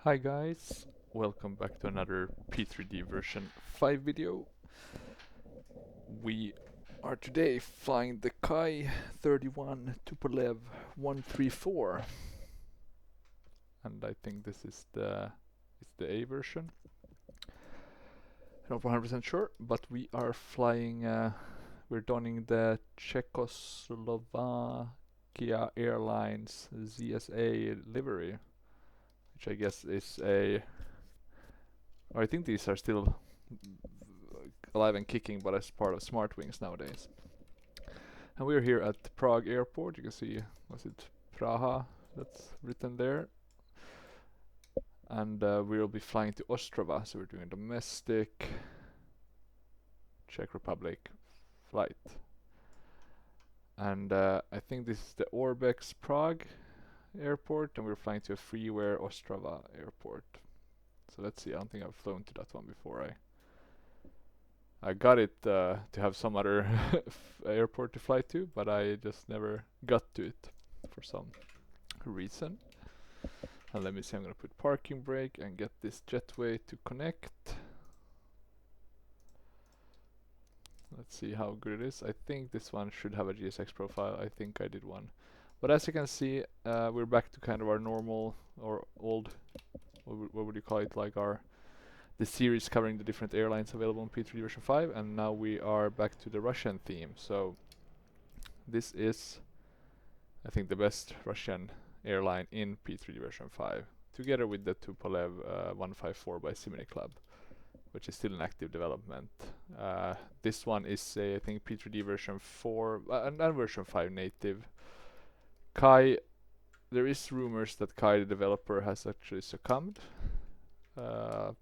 Hi guys, welcome back to another P3D version 5 video. We are today flying the KAI31 TU-134, and I think this is the A version. I'm not 100% sure, but we are flying. We're donning the Czechoslovakia Airlines ZSA livery, which I guess is a. I think these are still alive and kicking, but as part of SmartWings nowadays. And we're here at Prague airport. You can see, was it Praha that's written there? And we'll be flying to Ostrava, so we're doing a domestic Czech Republic flight. And I think this is the Orbex Prague airport, and we're flying to a Freeware Ostrava airport. So let's see, I don't think I've flown to that one before. I got it to have some other airport to fly to, but I just never got to it for some reason. And let me see, I'm gonna put parking brake and get this jetway to connect. Let's see how good it is. I think this one should have a GSX profile. I think I did one. But as you can see, we're back to kind of our normal or old, what would you call it, like the series covering the different airlines available in P3 version 5, and now we are back to the Russian theme. So this is, I think, the best Russian airline in P3 version 5, together with the Tupolev 154 by Simony Club, which is still in active development. This one is I think P3D version 4 and version 5 native. KAI, there is rumors that KAI the developer has actually succumbed. Well,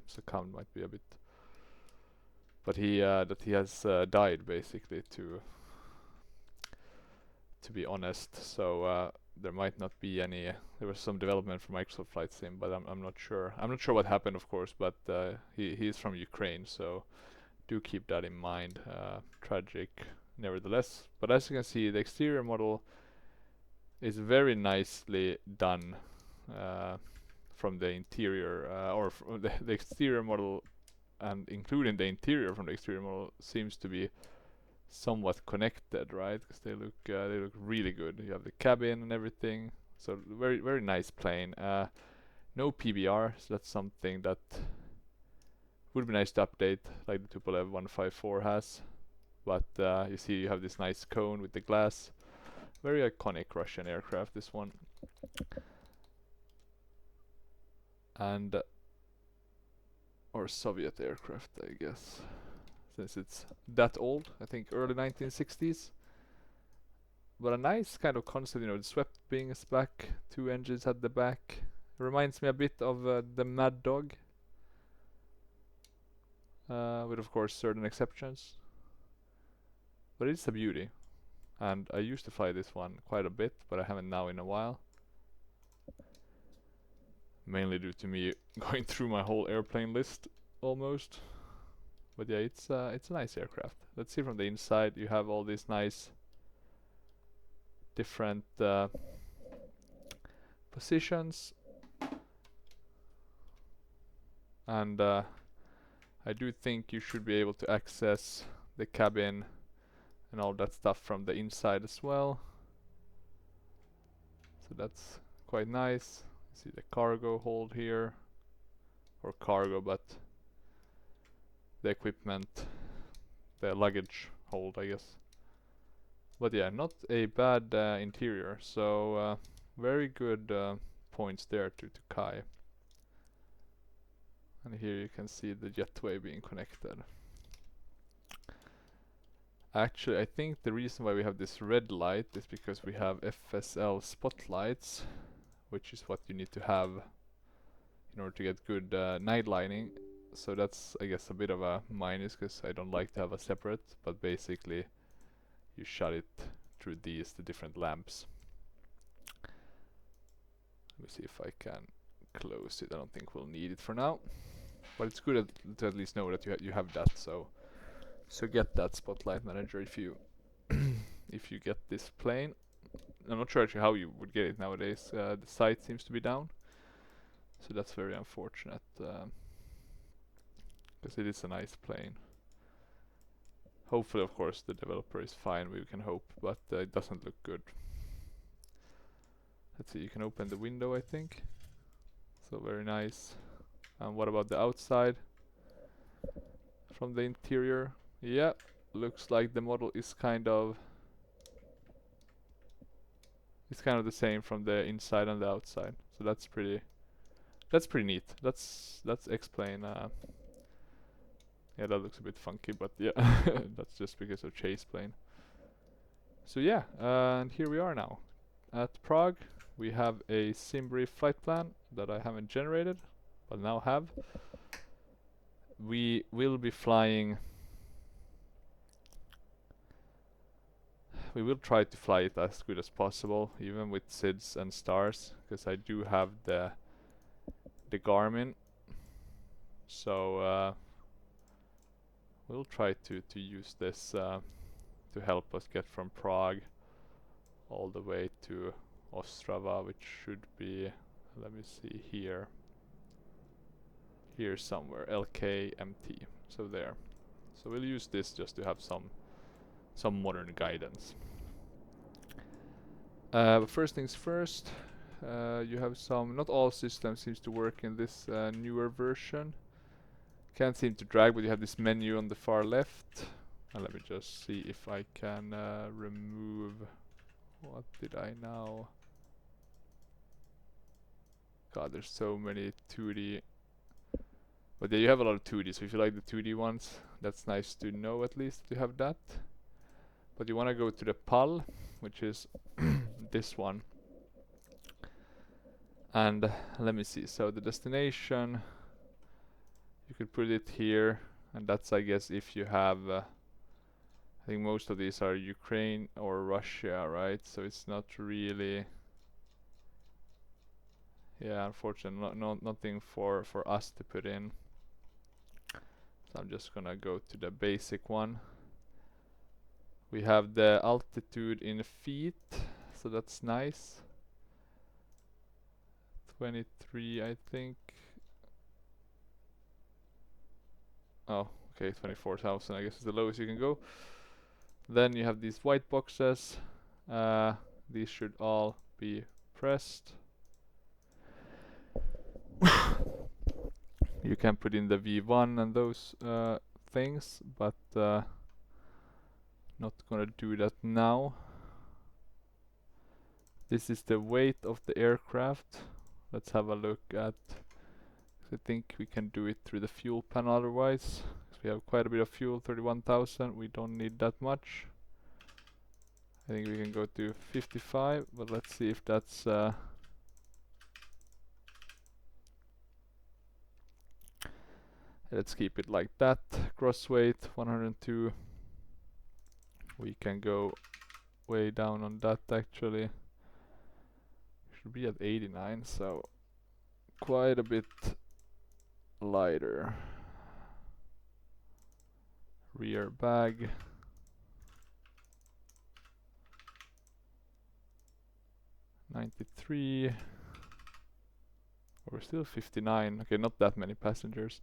succumbed might be a bit, but he has died basically, to be honest. So there might not be any. There was some development for Microsoft Flight Sim, but I'm not sure. I'm not sure what happened, of course. But he is from Ukraine, so do keep that in mind. Tragic, nevertheless. But as you can see, the exterior model is very nicely done. From the interior, or the exterior model, and including the interior from the exterior model, seems to be somewhat connected, right? Because they look really good. You have the cabin and everything, so very very nice plane. No PBR, so that's something that would be nice to update, like the Tupolev 154 has. But you see, you have this nice cone with the glass. Very iconic Russian aircraft, this one. And or Soviet aircraft, I guess, since it's that old. I think early 1960s. But a nice kind of concept, the swept wings back, 2 engines at the back. It reminds me a bit of the Mad Dog, with of course certain exceptions. But it's a beauty, and I used to fly this one quite a bit, but I haven't now in a while. Mainly due to me going through my whole airplane list almost. But yeah, it's a nice aircraft. Let's see from the inside. You have all these nice different positions, and I do think you should be able to access the cabin and all that stuff from the inside as well. So that's quite nice. See the cargo hold here, or cargo, but the equipment, the luggage hold, I guess. But yeah, not a bad interior, so very good points there to KAI. And here you can see the jetway being connected. Actually, I think the reason why we have this red light is because we have FSL spotlights, which is what you need to have in order to get good night lighting. So that's, I guess, a bit of a minus, because I don't like to have a separate, but basically you shut it through the different lamps. Let me see if I can close it. I don't think we'll need it for now, but it's good to at least know that you have that. So get that spotlight manager if you if you get this plane. I'm not sure actually how you would get it nowadays. The site seems to be down, so that's very unfortunate. Because it is a nice plane. Hopefully, of course, the developer is fine. We can hope, but it doesn't look good. Let's see. You can open the window, I think. So very nice. And what about the outside? From the interior, yeah, looks like the model is kind of the same from the inside and the outside. So that's pretty neat. Let's explain. Yeah, that looks a bit funky, but yeah, that's just because of chase plane. So yeah, and here we are now at Prague. We have a SimBrief flight plan that I haven't generated, but now have. We will be flying. We will try to fly it as good as possible, even with SIDS and stars, because I do have the Garmin. So we'll try to use this to help us get from Prague all the way to Ostrava, which should be, let me see here. Here somewhere, LKMT. So there. So we'll use this just to have some modern guidance. But first things first, you have some, not all systems seems to work in this newer version. Can't seem to drag, but you have this menu on the far left. And let me just see if I can remove, what did I now? God, there's so many 2D. But yeah, you have a lot of 2D, so if you like the 2D ones, that's nice to know at least you have that. But you want to go to the PAL, which is this one. And let me see, so the destination, you could put it here, and that's, I guess, if you have, I think most of these are Ukraine or Russia, right? So it's not really, yeah, unfortunately, nothing for us to put in. So I'm just gonna go to the basic one. We have the altitude in feet, so that's nice. 23, I think. Oh, okay, 24,000, I guess is the lowest you can go. Then you have these white boxes. These should all be pressed. You can put in the V1 and those things, but not gonna do that now. This is the weight of the aircraft. Let's have a look at, I think we can do it through the fuel panel otherwise. We have quite a bit of fuel, 31,000. We don't need that much. I think we can go to 55, but let's see if that's let's keep it like that. Gross weight 102. We can go way down on that actually. Should be at 89, so quite a bit lighter. Rear bag. $93. We're still 59. Okay, not that many passengers.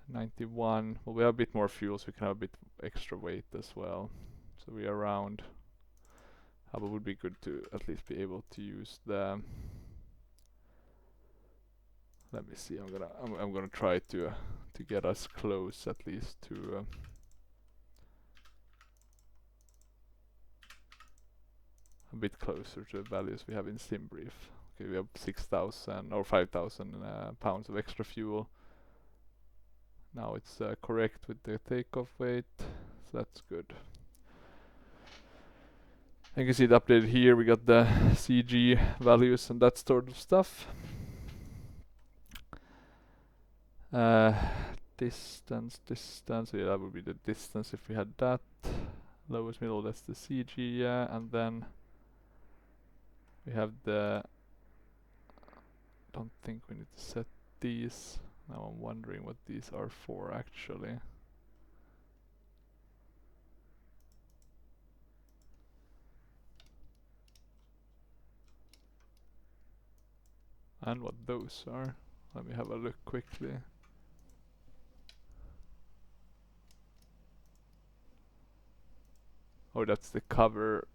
91. Well, we have a bit more fuel, so we can have a bit extra weight as well. So we are around. But it would be good to at least be able to use the. Let me see. I'm gonna try to get us close at least to. A bit closer to the values we have in SimBrief. Okay, we have 6,000 or 5,000 pounds of extra fuel. Now it's correct with the takeoff weight, so that's good. You can see it updated here. We got the CG values and that sort of stuff. Distance. Yeah, that would be the distance if we had that. Lowest middle, that's the CG, yeah, and then we have the. Don't think we need to set these. Now I'm wondering what these are for actually. and what those are. Let me have a look quickly. Oh, that's the cover.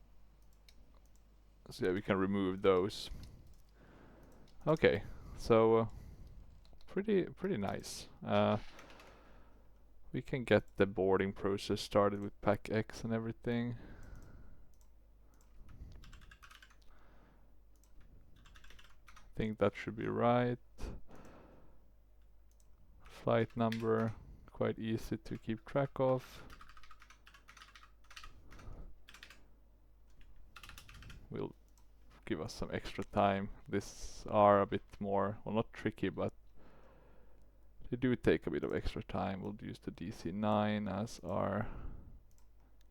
So yeah, we can remove those. Okay, so pretty nice. We can get the boarding process started with pack X and everything. I think that should be right. Flight number, quite easy to keep track of. Will give us some extra time. These are a bit more, well, not tricky, but they do take a bit of extra time. We'll use the DC-9 as our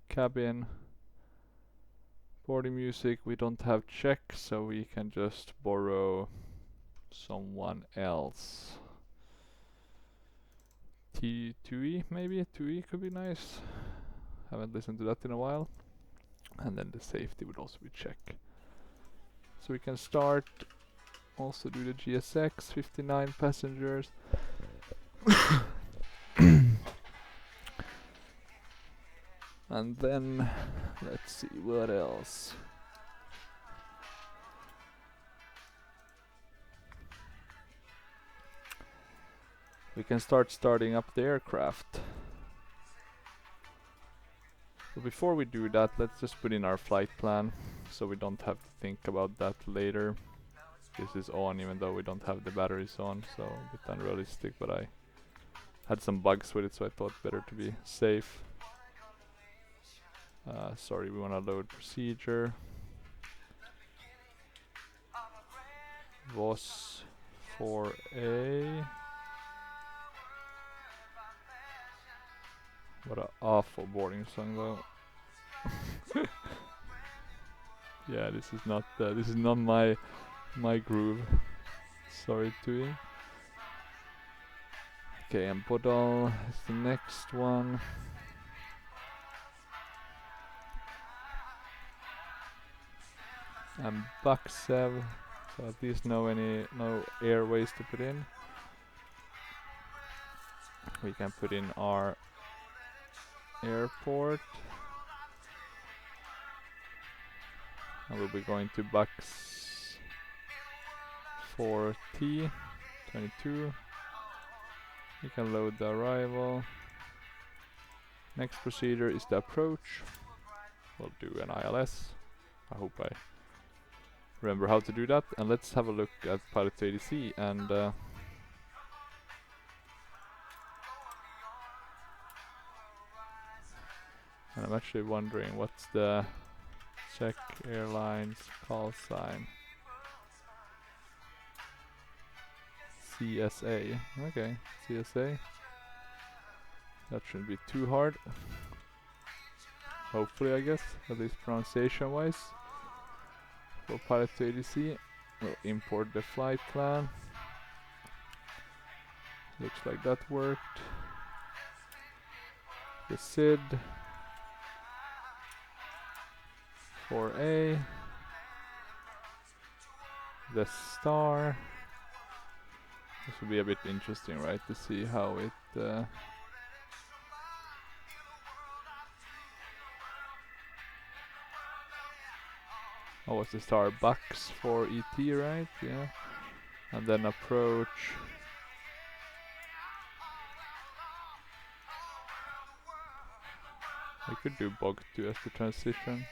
cabin. Boarding music, we don't have check, so we can just borrow someone else. T2E maybe? 2E could be nice. Haven't listened to that in a while. And then the safety would also be check. So we can start, also do the GSX, 59 passengers. And then, let's see, what else? We can start starting up the aircraft. But before we do that, let's just put in our flight plan, so we don't have to think about that later. This is on even though we don't have the batteries on, so a bit unrealistic, but I had some bugs with it, so I thought better to be safe. Sorry, we want to load procedure. V5.4A. What an awful boarding song though. Yeah, this is not my groove. Sorry to you. Okay, and Bodal is the next one. And Baksev, so at least no airways to put in. We can put in our airport. And we'll be going to Bux 4T 22. We can load the arrival. Next procedure is the approach. We'll do an ILS. I hope I remember how to do that. And let's have a look at Prepar3d and I'm actually wondering what's the Czech Airlines call sign. CSA. Okay, CSA. That shouldn't be too hard. Hopefully, I guess, at least pronunciation wise. For Prepar3d, we'll import the flight plan. Looks like that worked. The SID 4A. The star. This will be a bit interesting, right, to see how it oh, it's the star Bux for ET, right? Yeah. And then approach. I could do Bog2 as the transition.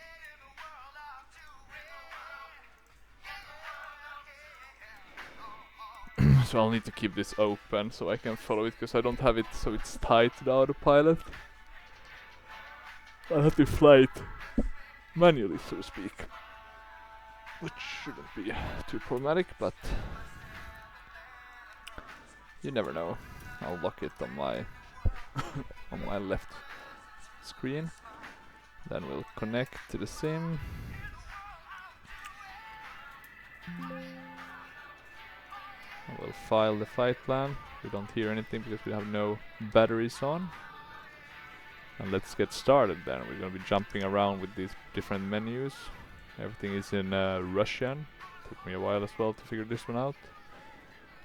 So I'll need to keep this open so I can follow it, because I don't have it so it's tied to the autopilot. I'll have to fly it manually, so to speak. Which shouldn't be too problematic, but you never know. I'll lock it on my on my left screen. Then we'll connect to the sim. And we'll file the flight plan. We don't hear anything because we have no batteries on. And let's get started then. We're going to be jumping around with these different menus. Everything is in Russian. Took me a while as well to figure this one out.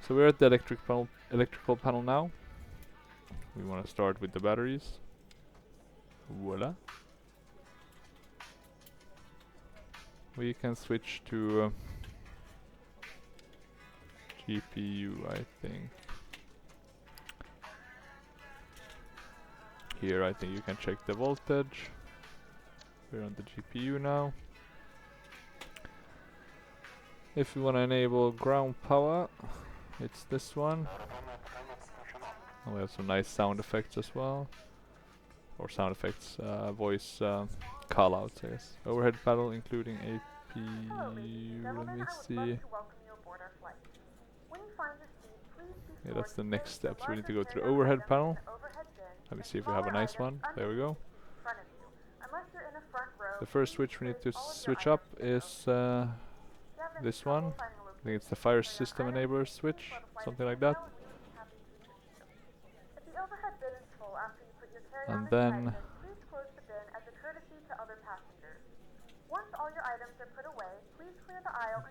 So we're at the electrical panel now. We want to start with the batteries. Voila. We can switch to GPU, I think. Here I think you can check the voltage. We're on the GPU now. If you want to enable ground power, it's this one. And we have some nice sound effects as well. Or sound effects, voice callouts, I guess. Overhead panel including AP. Let me see. Yeah, that's the next step. So we need to go to the overhead panel. Let me see if we have a nice one. There we go. The first switch we need to switch up is this one. I think it's the fire system enabler switch, something like that. And then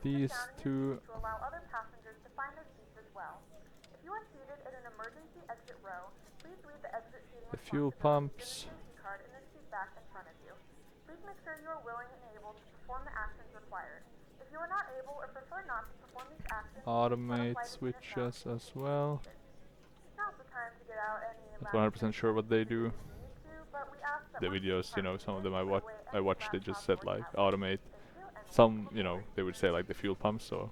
these two. The fuel pumps. Automate switches as well. Not 100% sure what they do. The videos, you know, some of them I watched, they just said like automate. Some, you know, they would say like the fuel pumps, so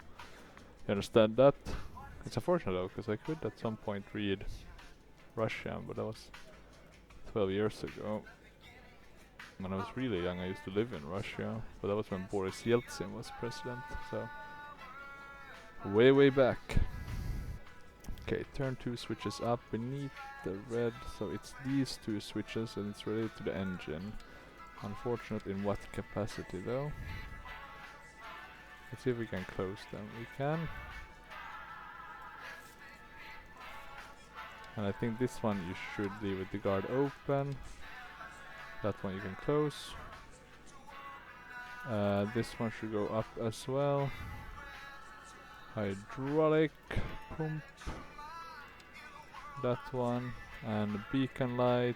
you understand that. It's unfortunate though, because I could at some point read Russian, but that was 12 years ago. When I was really young, I used to live in Russia, but that was when Boris Yeltsin was president, so way back. Okay, turn 2 switches up beneath the red, so it's these 2 switches and it's related to the engine. Unfortunate in what capacity though. Let's see if we can close them. We can. And I think this one you should leave with the guard open. That one you can close. This one should go up as well. Hydraulic pump. That one. And beacon light.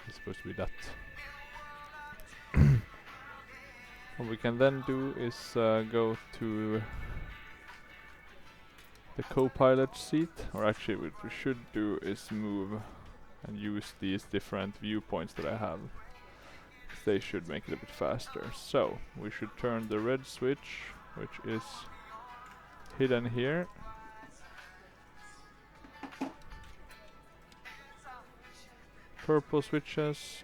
It's supposed to be that. What we can then do is go to the co-pilot seat, or actually what we should do is move and use these different viewpoints that I have. They should make it a bit faster. So we should turn the red switch, which is hidden here. Purple switches.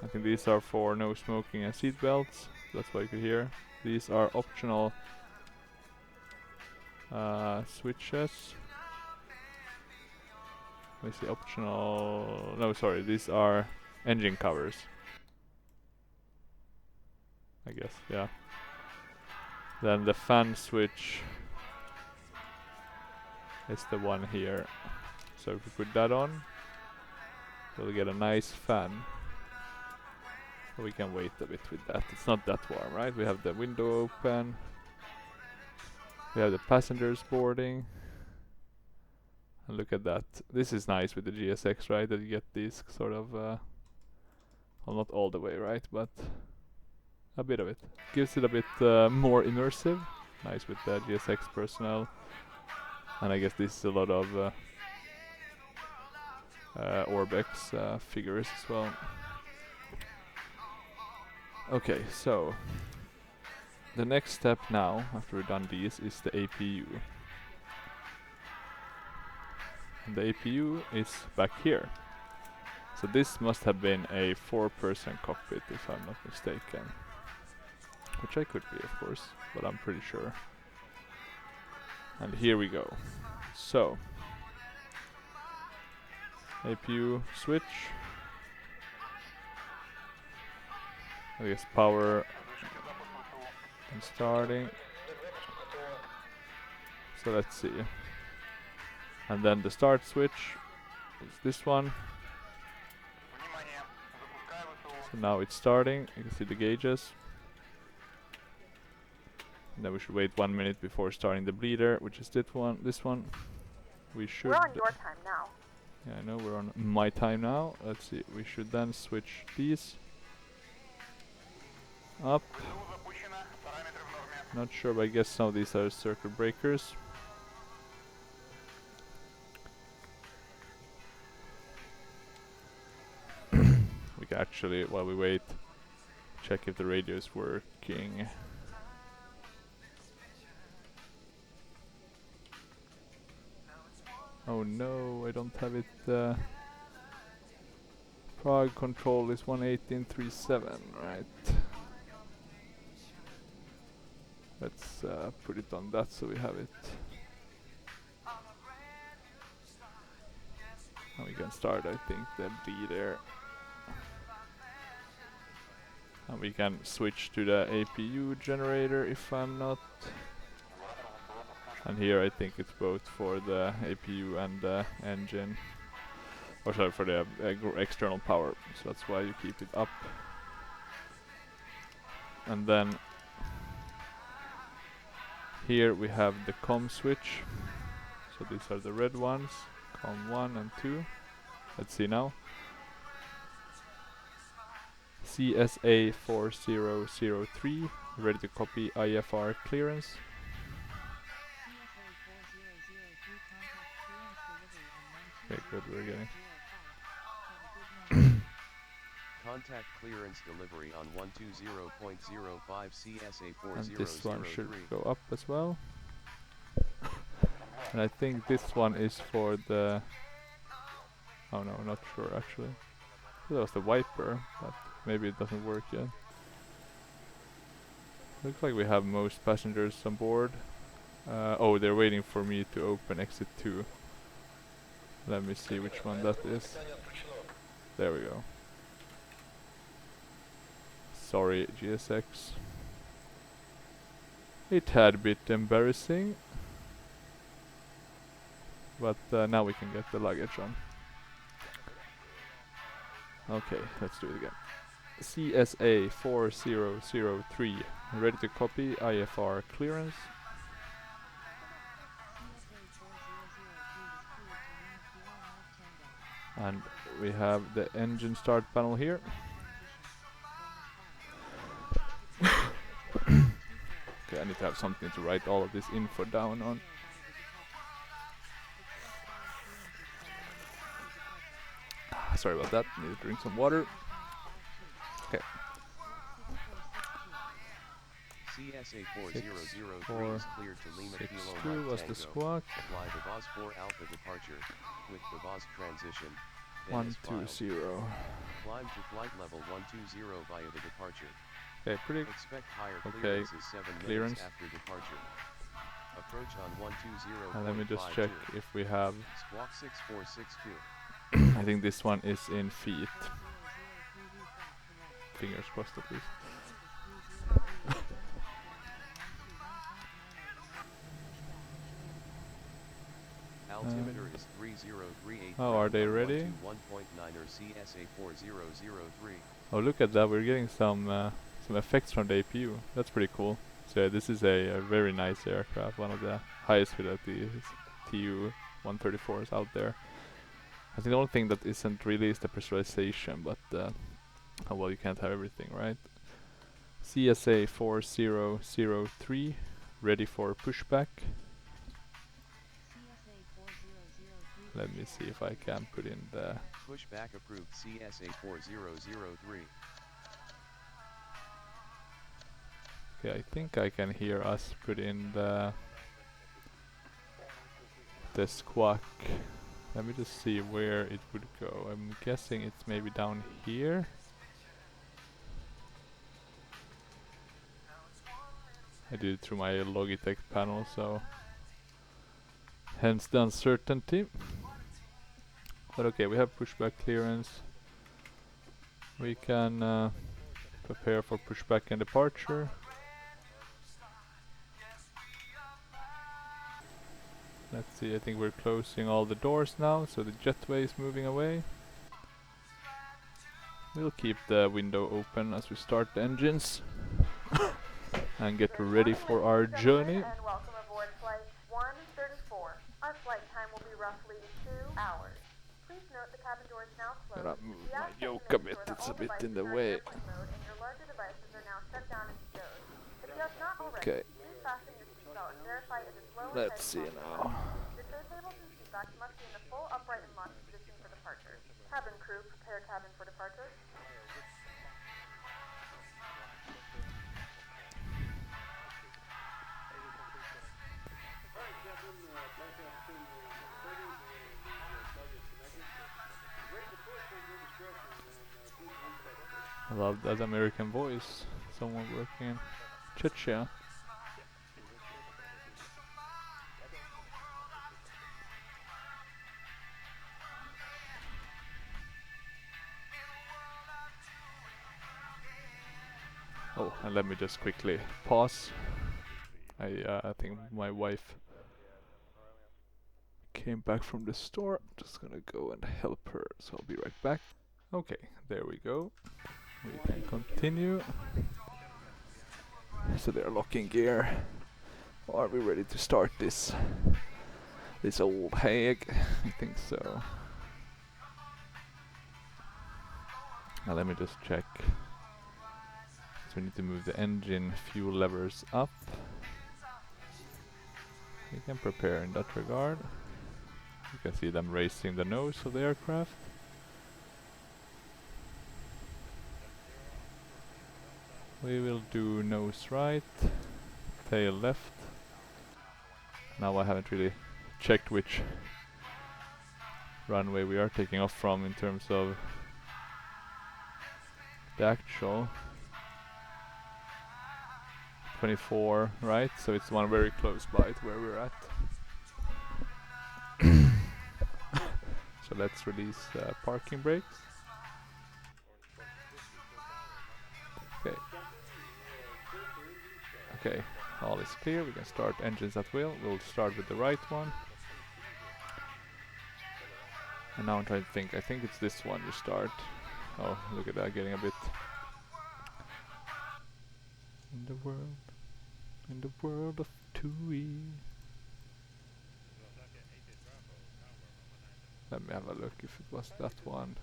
I think these are for no smoking and seat belts. That's what you could hear. These are optional switches. Let me see, optional. No, sorry, these are engine covers. I guess, yeah. Then the fan switch is the one here. So if we put that on, we'll get a nice fan. So we can wait a bit with that. It's not that warm, right? We have the window open. We have the passengers boarding. And look at that. This is nice with the GSX, right? That you get these sort of, well, not all the way, right? But a bit of it. Gives it a bit more immersive. Nice with the GSX personnel. And I guess this is a lot of Orbex figures as well. Okay, so the next step now, after we've done these, is the APU. And the APU is back here. So this must have been a 4-person cockpit, if I'm not mistaken. Which I could be, of course, but I'm pretty sure. And here we go. So, APU switch. I guess power and starting. So let's see. And then the start switch is this one. So now it's starting. You can see the gauges. And then we should wait 1 minute before starting the bleeder, which is this one. We should... We're on your time now. Yeah, I know we're on my time now. Let's see, we should then switch these up. Not sure, but I guess some of these are circuit breakers. We can actually, while we wait, check if the radio is working. Oh no, I don't have it. Prog control is 11837, right? Let's put it on that so we have it. And we can start, I think, the bleeder. And we can switch to the APU generator if I'm not. And here I think it's both for the APU and the engine. Or sorry, for the external power. So that's why you keep it up. And then here we have the COM switch. So these are the red ones, COM 1 and 2. Let's see now. CSA4003, ready to copy IFR clearance. Okay, good, we're getting. Contact clearance delivery on 120.05 CSA4003. And this one should go up as well. And I think this one is for the... Oh no, not sure actually. That was the wiper, but maybe it doesn't work yet. Looks like we have most passengers on board. Oh, they're waiting for me to open exit 2. Let me see which one that is. There we go. Sorry, GSX. It had a bit embarrassing. But now we can get the luggage on. Okay, let's do it again. CSA4003, ready to copy IFR clearance. And we have the engine start panel here. Okay, I need to have something to write all of this info down on. Sorry about that, need to drink some water. Okay. CSA4003 is cleared to Lima Kilo 62 was the squawk. Apply the VOS 4 Alpha departure with the VOS transition. 120. Climb to flight level 120 via the departure. Okay, pretty. Expect higher clearance is 7 clearance. minutes after departure. Approach on 120. And let me just check if we have. Squawk 6462. I think this one is in feet. Fingers crossed at least. Altimeter is 3038. Oh, are they ready? 1.9 or CSA4003. Oh, look at that! We're getting some effects from the APU. That's pretty cool. So yeah, this is a very nice aircraft, one of the highest fidelity TU-134s out there. I think the only thing that isn't really is the pressurization, but oh well, you can't have everything, right? CSA4003, ready for pushback. Let me see if I can put in the... Pushback approved CSA4003. Okay, I think I can hear us put in the squawk. Let me just see where it would go. I'm guessing it's maybe down here. I did it through my Logitech panel, so hence the uncertainty. But okay, we have pushback clearance. We can prepare for pushback and departure. Let's see, I think we're closing all the doors now, so the jetway is moving away. We'll keep the window open as we start the engines. and get ready for our journey. And welcome aboard flight 134. Our flight time will be roughly 2 hours. Please note the cabin door is now closed. Gotta move We my ask that you yoke a make bit, sure that it's all a bit in devices the are in way. airplane mode and your larger devices are now shut down and stowed. If you have not already, Okay, please fasten your seatbelt and verify it is low and let's tight see as possible. now. Your tray tables and seat backs must be in the full upright and locked position for departure. Cabin crew, prepare cabin for departure. I love that American voice. Someone working in Czechia. Oh, and let me just quickly pause. I think my wife came back from the store. Just gonna go and help her, so I'll be right back. Okay, there we go. We can continue. So they're locking gear. Are we ready to start this old hag? I think so. Now let me just check. So we need to move the engine fuel levers up. We can prepare in that regard. You can see them raising the nose of the aircraft. We will do nose right, tail left. Now I haven't really checked which runway we are taking off from in terms of the actual 24, right? So it's one very close by to where we're at. So let's release parking brakes. Okay. Okay, all is clear. We can start engines at will. We'll start with the right one. And now I'm trying to think. I think it's this one you start. Oh, look at that, getting a bit in the world of TUI. Let me have a look if it was that one.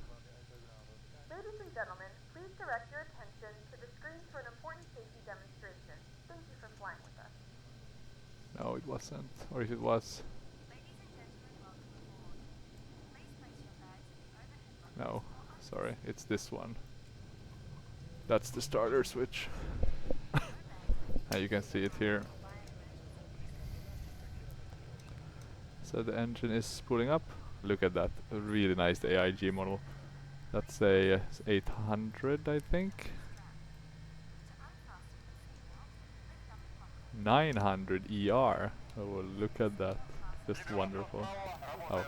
Ladies and gentlemen, please direct your attention to the screen for an important safety demonstration. Thank you for flying with us. No, it wasn't. Or if it was. No, sorry, it's this one. That's the starter switch. And you can see it here. So the engine is spooling up. Look at that, a really nice AIG model. That's a 800, I think. 900 ER. Oh, look at that, just wonderful. Oh,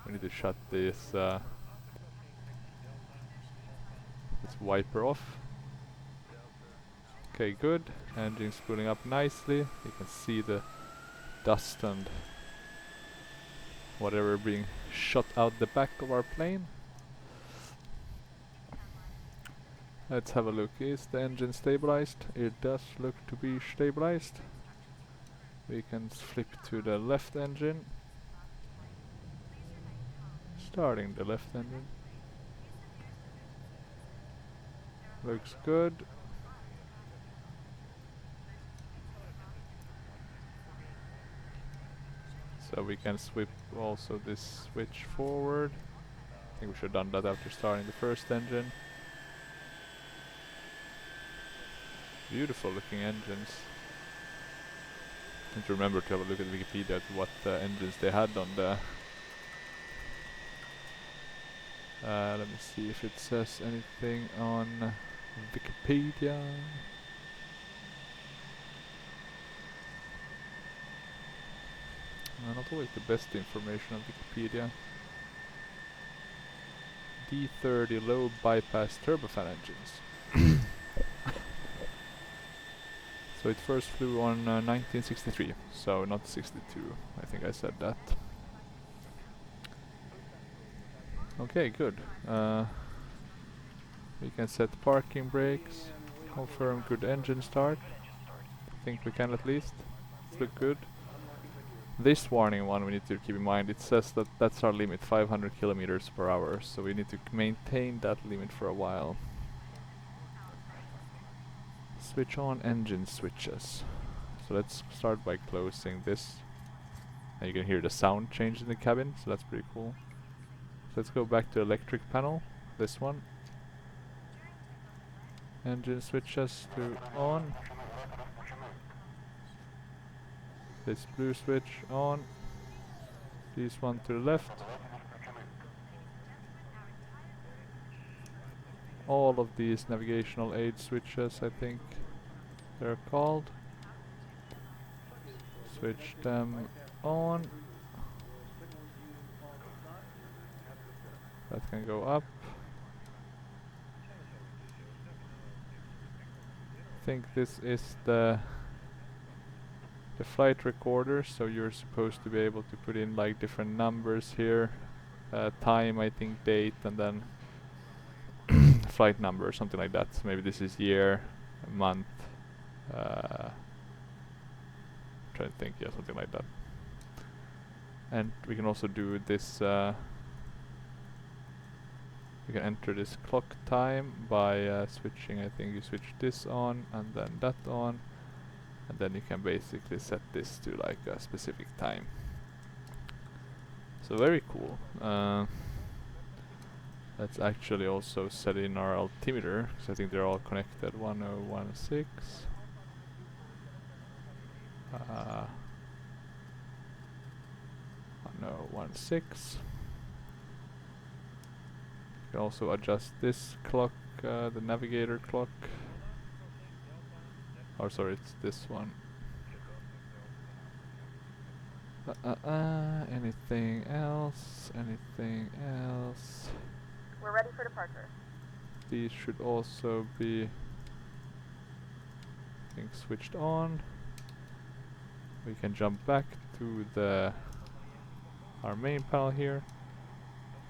we need to shut this wiper off. Okay, good. Engine spooling up nicely. You can see the dust and whatever being shot out the back of our plane. Let's have a look. Is the engine stabilized? It does look to be stabilized. We can flip to the left engine. Starting the left engine. Looks good. So we can swip also this switch forward. I think we should have done that after starting the first engine. Beautiful looking engines. Need to remember to have a look at Wikipedia to what engines they had on the... let me see if it says anything on Wikipedia. Not always the best information on Wikipedia. D30 low bypass turbofan engines. So it first flew on 1963, so not 62. I think I said that. Okay, good. We can set parking brakes, confirm good engine start. think we can at least. It's look good. This warning one we need to keep in mind, it says that that's our limit, 500 kilometers per hour, so we need to maintain that limit for a while. Switch on engine switches. So let's start by closing this. And you can hear the sound change in the cabin, so that's pretty cool. So let's go back to electric panel, this one. Engine switches to on. This blue switch on. This one to the left. All of these navigational aid switches, I think they're called. Switch them on. That can go up. I think this is the flight recorder, so you're supposed to be able to put in like different numbers here. Time, I think, date, and then flight number or something like that. So maybe this is year, month. Trying to think, yeah, something like that. And we can also do this. You can enter this clock time by switching. I think you switch this on and then that on, and then you can basically set this to like a specific time. So very cool. Let's actually also set in our altimeter, because I think they're all connected. 1016. 1016. You can also adjust this clock, the navigator clock. Oh, sorry, it's this one. Anything else? Anything else? We're ready for departure. These should also be, I think, switched on. We can jump back to our main panel here.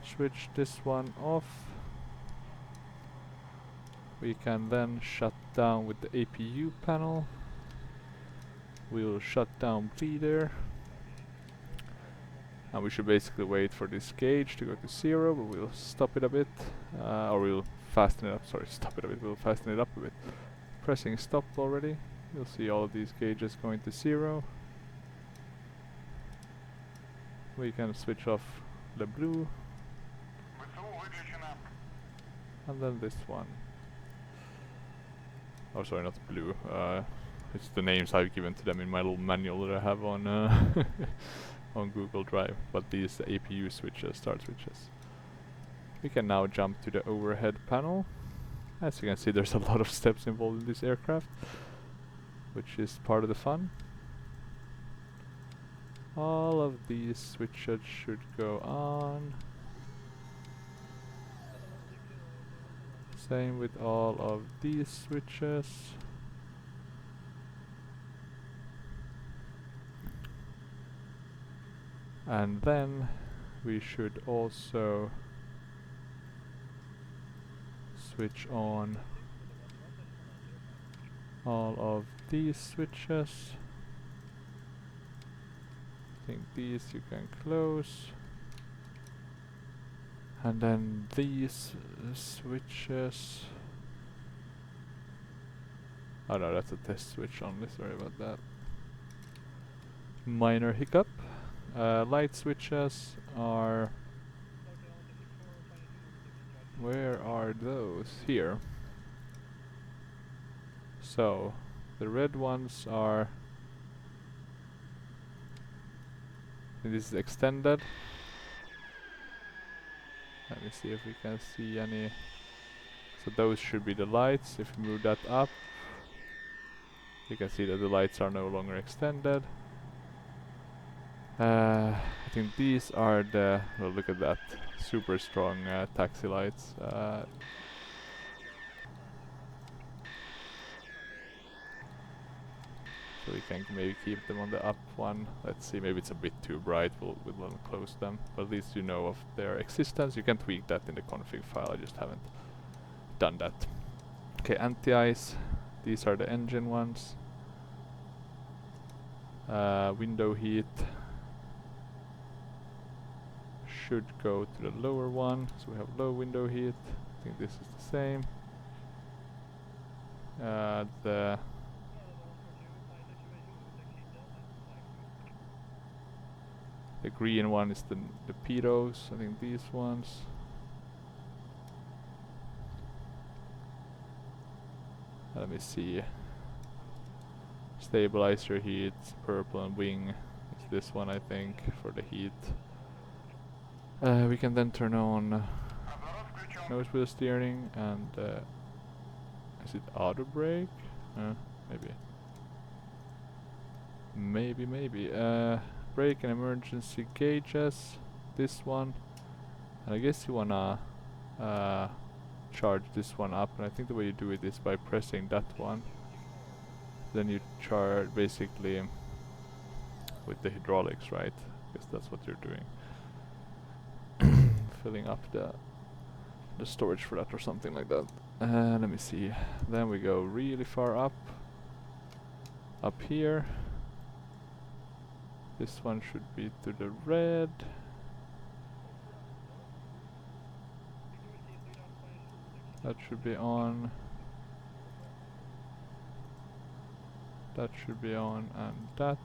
Switch this one off. We can then shut down with the APU panel. We'll shut down bleeder. And we should basically wait for this gauge to go to 0, but we'll stop it a bit. Or we'll fasten it up, sorry, stop it a bit, we'll fasten it up a bit. Pressing stop already. You'll see all of these gauges going to 0. We can switch off the blue. And then this one. Oh, sorry, not blue. It's the names I've given to them in my little manual that I have on on Google Drive. But these APU switches, start switches. We can now jump to the overhead panel. As you can see, there's a lot of steps involved in this aircraft, which is part of the fun. All of these switches should go on. Same with all of these switches. And then we should also switch on all of these switches. I think these you can close. And then these switches. Oh no, that's a test switch only, sorry about that. Minor hiccup. Light switches are... Where are those? Here. So, the red ones are... This is extended. Let me see if we can see any. So those should be the lights. If we move that up, you can see that the lights are no longer extended. I think these are the, well, look at that, super strong taxi lights. So we can maybe keep them on the up one. Let's see, maybe it's a bit too bright, we'll close them. But at least you know of their existence. You can tweak that in the config file, I just haven't done that. Okay, anti-ice, these are the engine ones. Window heat should go to the lower one, so we have low window heat. I think this is the same. The green one is the pitos, I think these ones. Let me see. Stabilizer heat, purple and wing. It's this one I think for the heat. We can then turn on nose wheel steering and is it auto brake? Maybe. Maybe. Brake and emergency gauges. This one. And I guess you wanna charge this one up, and I think the way you do it is by pressing that one. Then you charge basically with the hydraulics, right? I guess that's what you're doing. Filling up the storage for that or something like that. Let me see. Then we go really far up here. This one should be to the red. That should be on. That should be on, and that.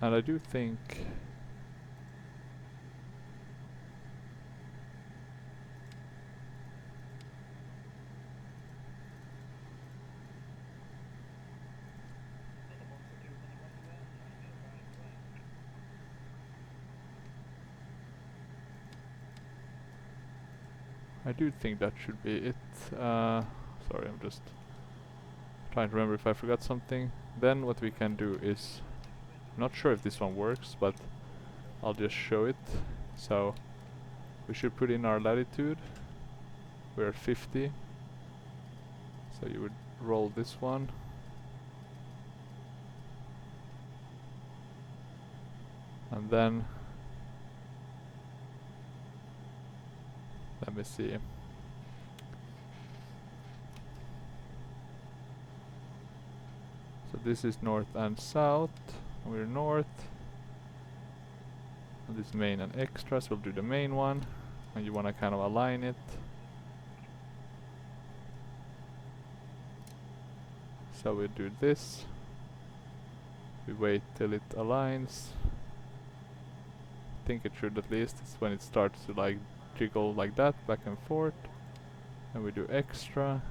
And I do think that should be it. Sorry, I'm just trying to remember if I forgot something. Then what we can do is, I'm not sure if this one works, but I'll just show it. So we should put in our latitude. We're at 50. So you would roll this one. And then let me see. So this is north and south. And we're north. And this main and extras. We'll do the main one. And you want to kind of align it. So we do this. We wait till it aligns. I think it should at least. It's when it starts to like jiggle like that back and forth. And we do extra.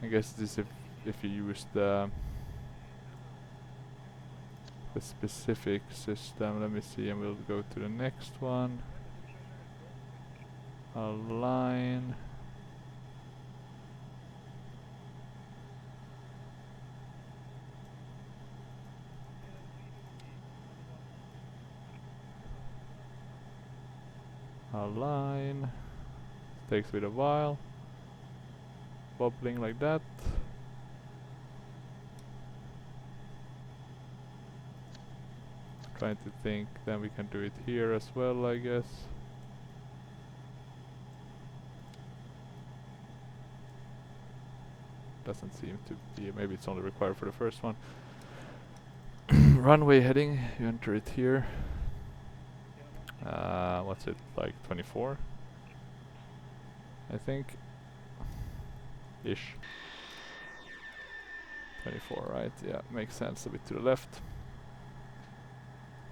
I guess this if you use the specific system. Let me see, and we'll go to the next one. Align. Align. Takes a bit of while. Wobbling like that. Trying to think, then we can do it here as well, I guess. Doesn't seem to be, maybe it's only required for the first one. Runway heading, you enter it here. What's it, like 24? I think. Ish. 24, right? Yeah, makes sense, a bit to the left.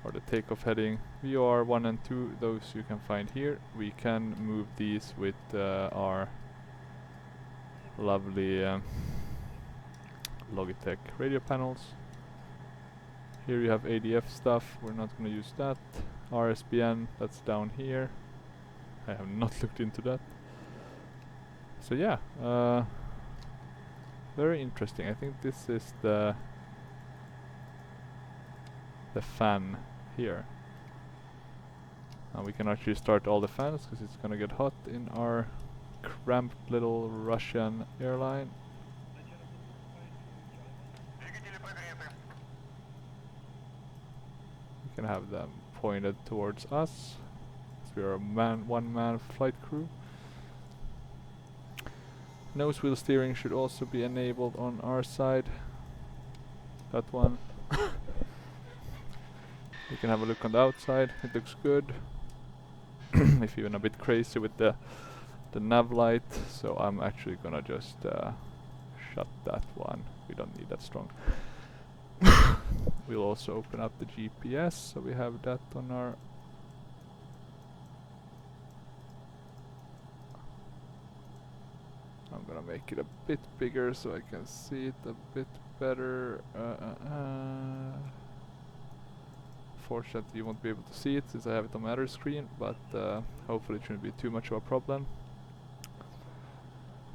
Or the takeoff heading. VOR 1 and 2, those you can find here. We can move these with our lovely Logitech radio panels. Here you have ADF stuff, we're not going to use that. RSBN, that's down here. I have not looked into that. So yeah, very interesting. I think this is the fan here. And we can actually start all the fans because it's gonna get hot in our cramped little Russian airline. We can have them pointed towards us. So we are a one-man flight crew. Nose wheel steering should also be enabled on our side. That one. You can have a look on the outside, it looks good. If even a bit crazy with the nav light, so I'm actually gonna just shut that one. We don't need that strong. We'll also open up the GPS, so we have that on our... I'm gonna make it a bit bigger so I can see it a bit better. Fortunately you won't be able to see it since I have it on my other screen, but hopefully it shouldn't be too much of a problem.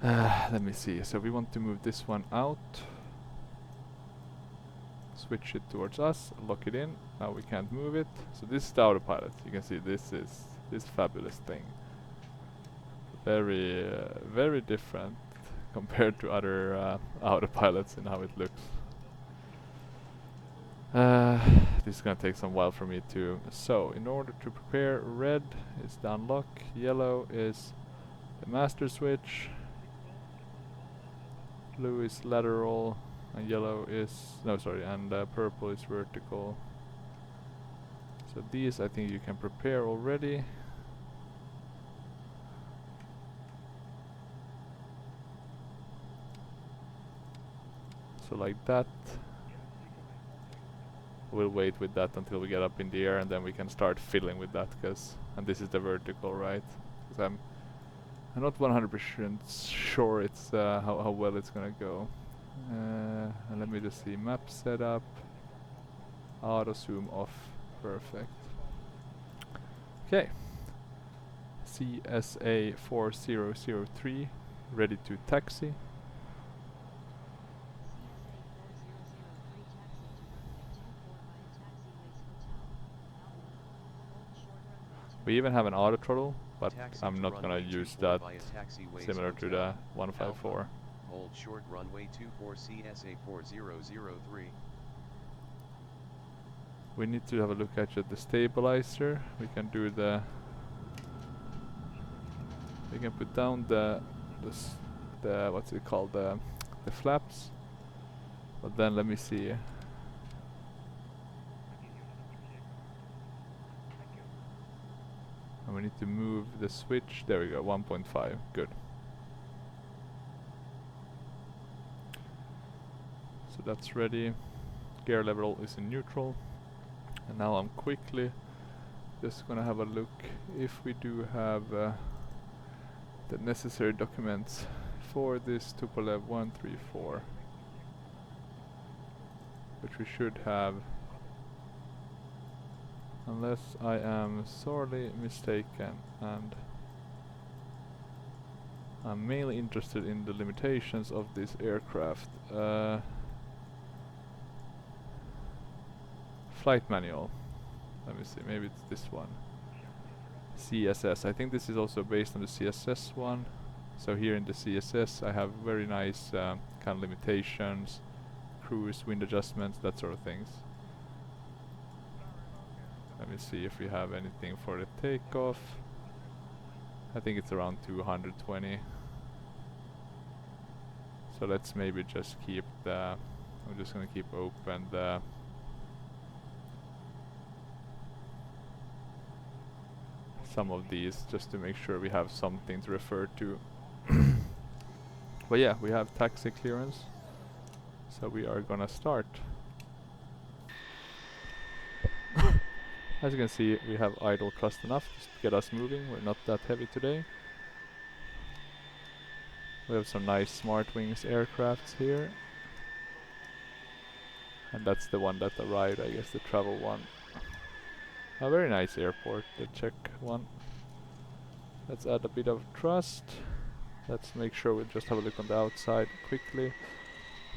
Let me see, so we want to move this one out. Switch it towards us, lock it in. Now we can't move it. So this is the autopilot. You can see this is this fabulous thing. Very different compared to other autopilots in how it looks. This is gonna take some while for me to... So, in order to prepare, red is the unlock, yellow is the master switch, blue is lateral, and yellow is... no, sorry, and purple is vertical. So these I think you can prepare already. So like that. We'll wait with that until we get up in the air, and then we can start fiddling with that, and this is the vertical, right? Because I'm not 100% sure it's how well it's gonna go. And let me just see, map setup, auto zoom off, perfect. Okay, CSA 4003 ready to taxi. We even have an auto throttle, but I'm not gonna use that, similar to the 154. Hold short runway 24 CSA 4003. We need to have a look at the stabilizer. We can do the... we can put down the what's it called, the flaps. But then let me see. And we need to move the switch. There we go, 1.5. Good. So that's ready. Gear level is in neutral. And now I'm quickly just gonna have a look if we do have the necessary documents for this Tupolev 134, which we should have, unless I am sorely mistaken, and I'm mainly interested in the limitations of this aircraft. Flight manual. Let me see, maybe it's this one. CSS. I think this is also based on the CSS one. So here in the CSS I have very nice kind of limitations, cruise, wind adjustments, that sort of things. Let me see if we have anything for the takeoff. I think it's around 220. So let's maybe just keep the... I'm just gonna keep open the... some of these just to make sure we have something to refer to. But yeah, we have taxi clearance, so we are gonna start. As you can see, we have idle thrust enough to get us moving. We're not that heavy today. We have some nice Smart Wings aircrafts here, and that's the one that arrived, I guess, the travel one. A very nice airport, the Czech one. Let's add a bit of thrust. Let's make sure we just have a look on the outside quickly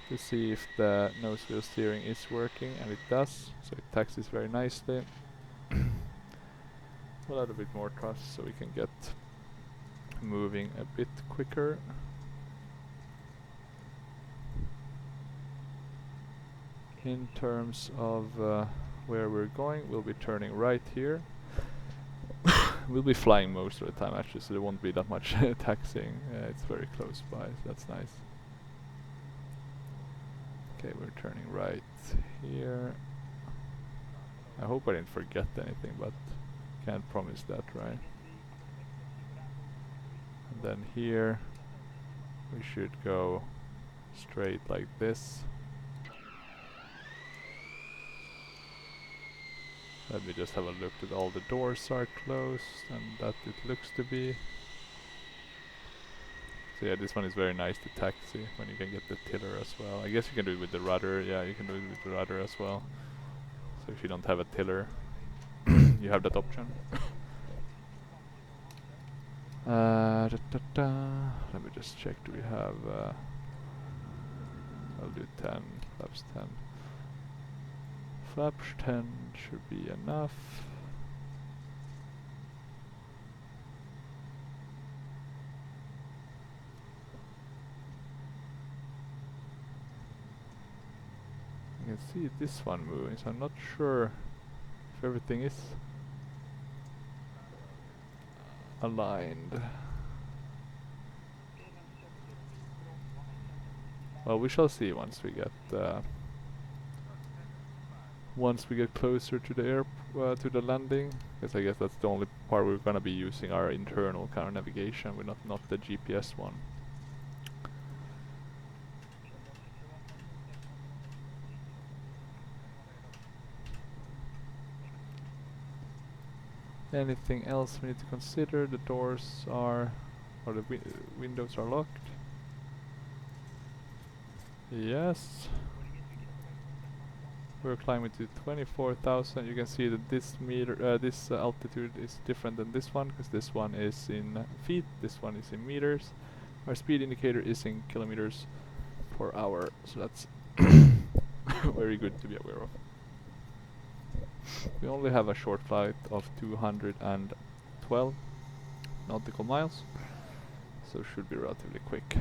to see if the nose wheel steering is working, and it does, so it taxis very nicely. We'll add a bit more thrust so we can get moving a bit quicker. In terms of where we're going, we'll be turning right here. We'll be flying most of the time actually, so there won't be that much taxiing. It's very close by, so that's nice. Okay, we're turning right here. I hope I didn't forget anything, but can't promise that, right? And then here we should go straight like this. Let me just have a look that all the doors are closed, and that it looks to be. So yeah, this one is very nice to taxi when you can get the tiller as well. I guess you can do it with the rudder. Yeah, you can do it with the rudder as well. So if you don't have a tiller, you have that option. Let me just check. Do we have? I'll do 10. Flaps 10. Flaps 10 should be enough. I can see this one moving, so I'm not sure if everything is aligned. Well, we shall see once we get closer to the to the landing, because I guess that's the only part we're gonna be using our internal kind of navigation. We're not the GPS one. Anything else we need to consider? The doors are, or the windows are locked. Yes. We're climbing to 24,000. You can see that this altitude is different than this one, because this one is in feet, this one is in meters. Our speed indicator is in kilometers per hour, so that's very good to be aware of. We only have a short flight of 212 nautical miles, so it should be relatively quick.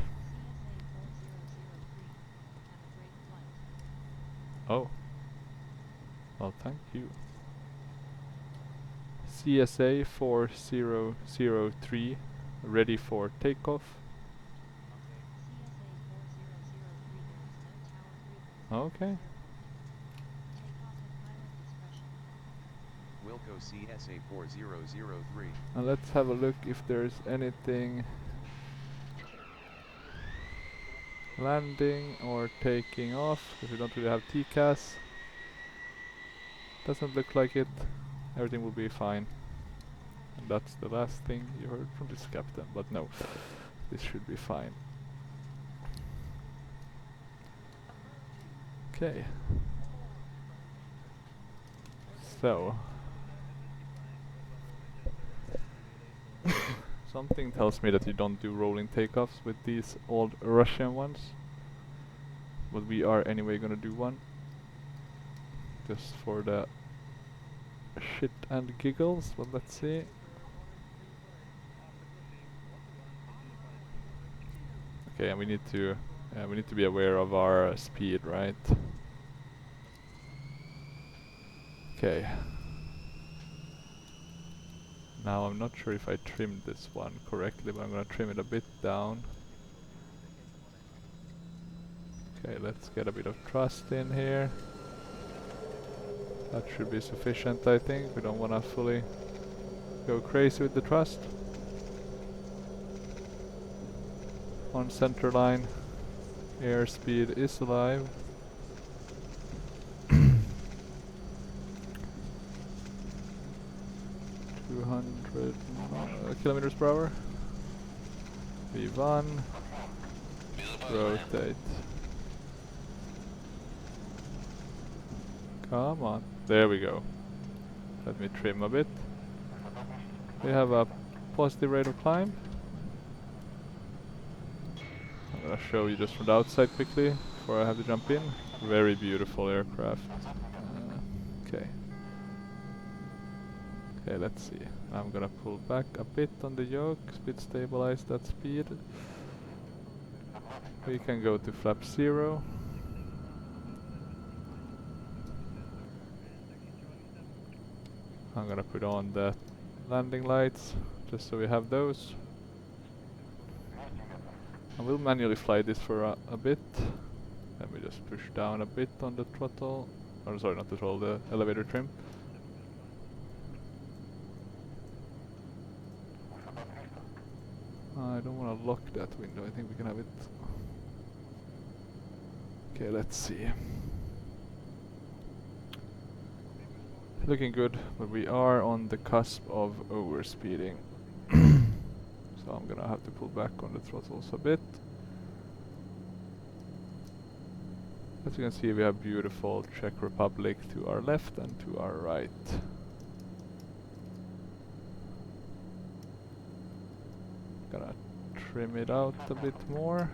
Oh. Well, thank you. CSA 4003, ready for takeoff. Okay. Wilco CSA 4003. And let's have a look if there's anything landing or taking off, because we don't really have TCAS. Doesn't look like it. Everything will be fine. And that's the last thing you heard from this captain, but no, this should be fine. Okay. So something tells me that you don't do rolling takeoffs with these old Russian ones, but we are anyway gonna do one, just for the shit and giggles. But let's see. Okay, and we need to be aware of our speed, right? Okay. Now I'm not sure if I trimmed this one correctly, but I'm gonna trim it a bit down. Okay, let's get a bit of thrust in here. That should be sufficient, I think. We don't wanna fully go crazy with the thrust. On center line, airspeed is alive. 200 kilometers per hour. V1. Rotate. Come on. There we go. Let me trim a bit. We have a positive rate of climb. I'm gonna show you just from the outside quickly before I have to jump in. Very beautiful aircraft. Okay. Okay, let's see. I'm gonna pull back a bit on the yoke, speed stabilize that speed. We can go to flap 0. I'm gonna put on the landing lights, just so we have those. I will manually fly this for a bit. Let me just push down a bit on the throttle. Or sorry, not the throttle, the elevator trim. I don't want to lock that window, I think we can have it. Okay, let's see. Looking good, but we are on the cusp of overspeeding. So I'm gonna have to pull back on the throttles a bit. As you can see, we have beautiful Czech Republic to our left and to our right. Gonna trim it out a bit more.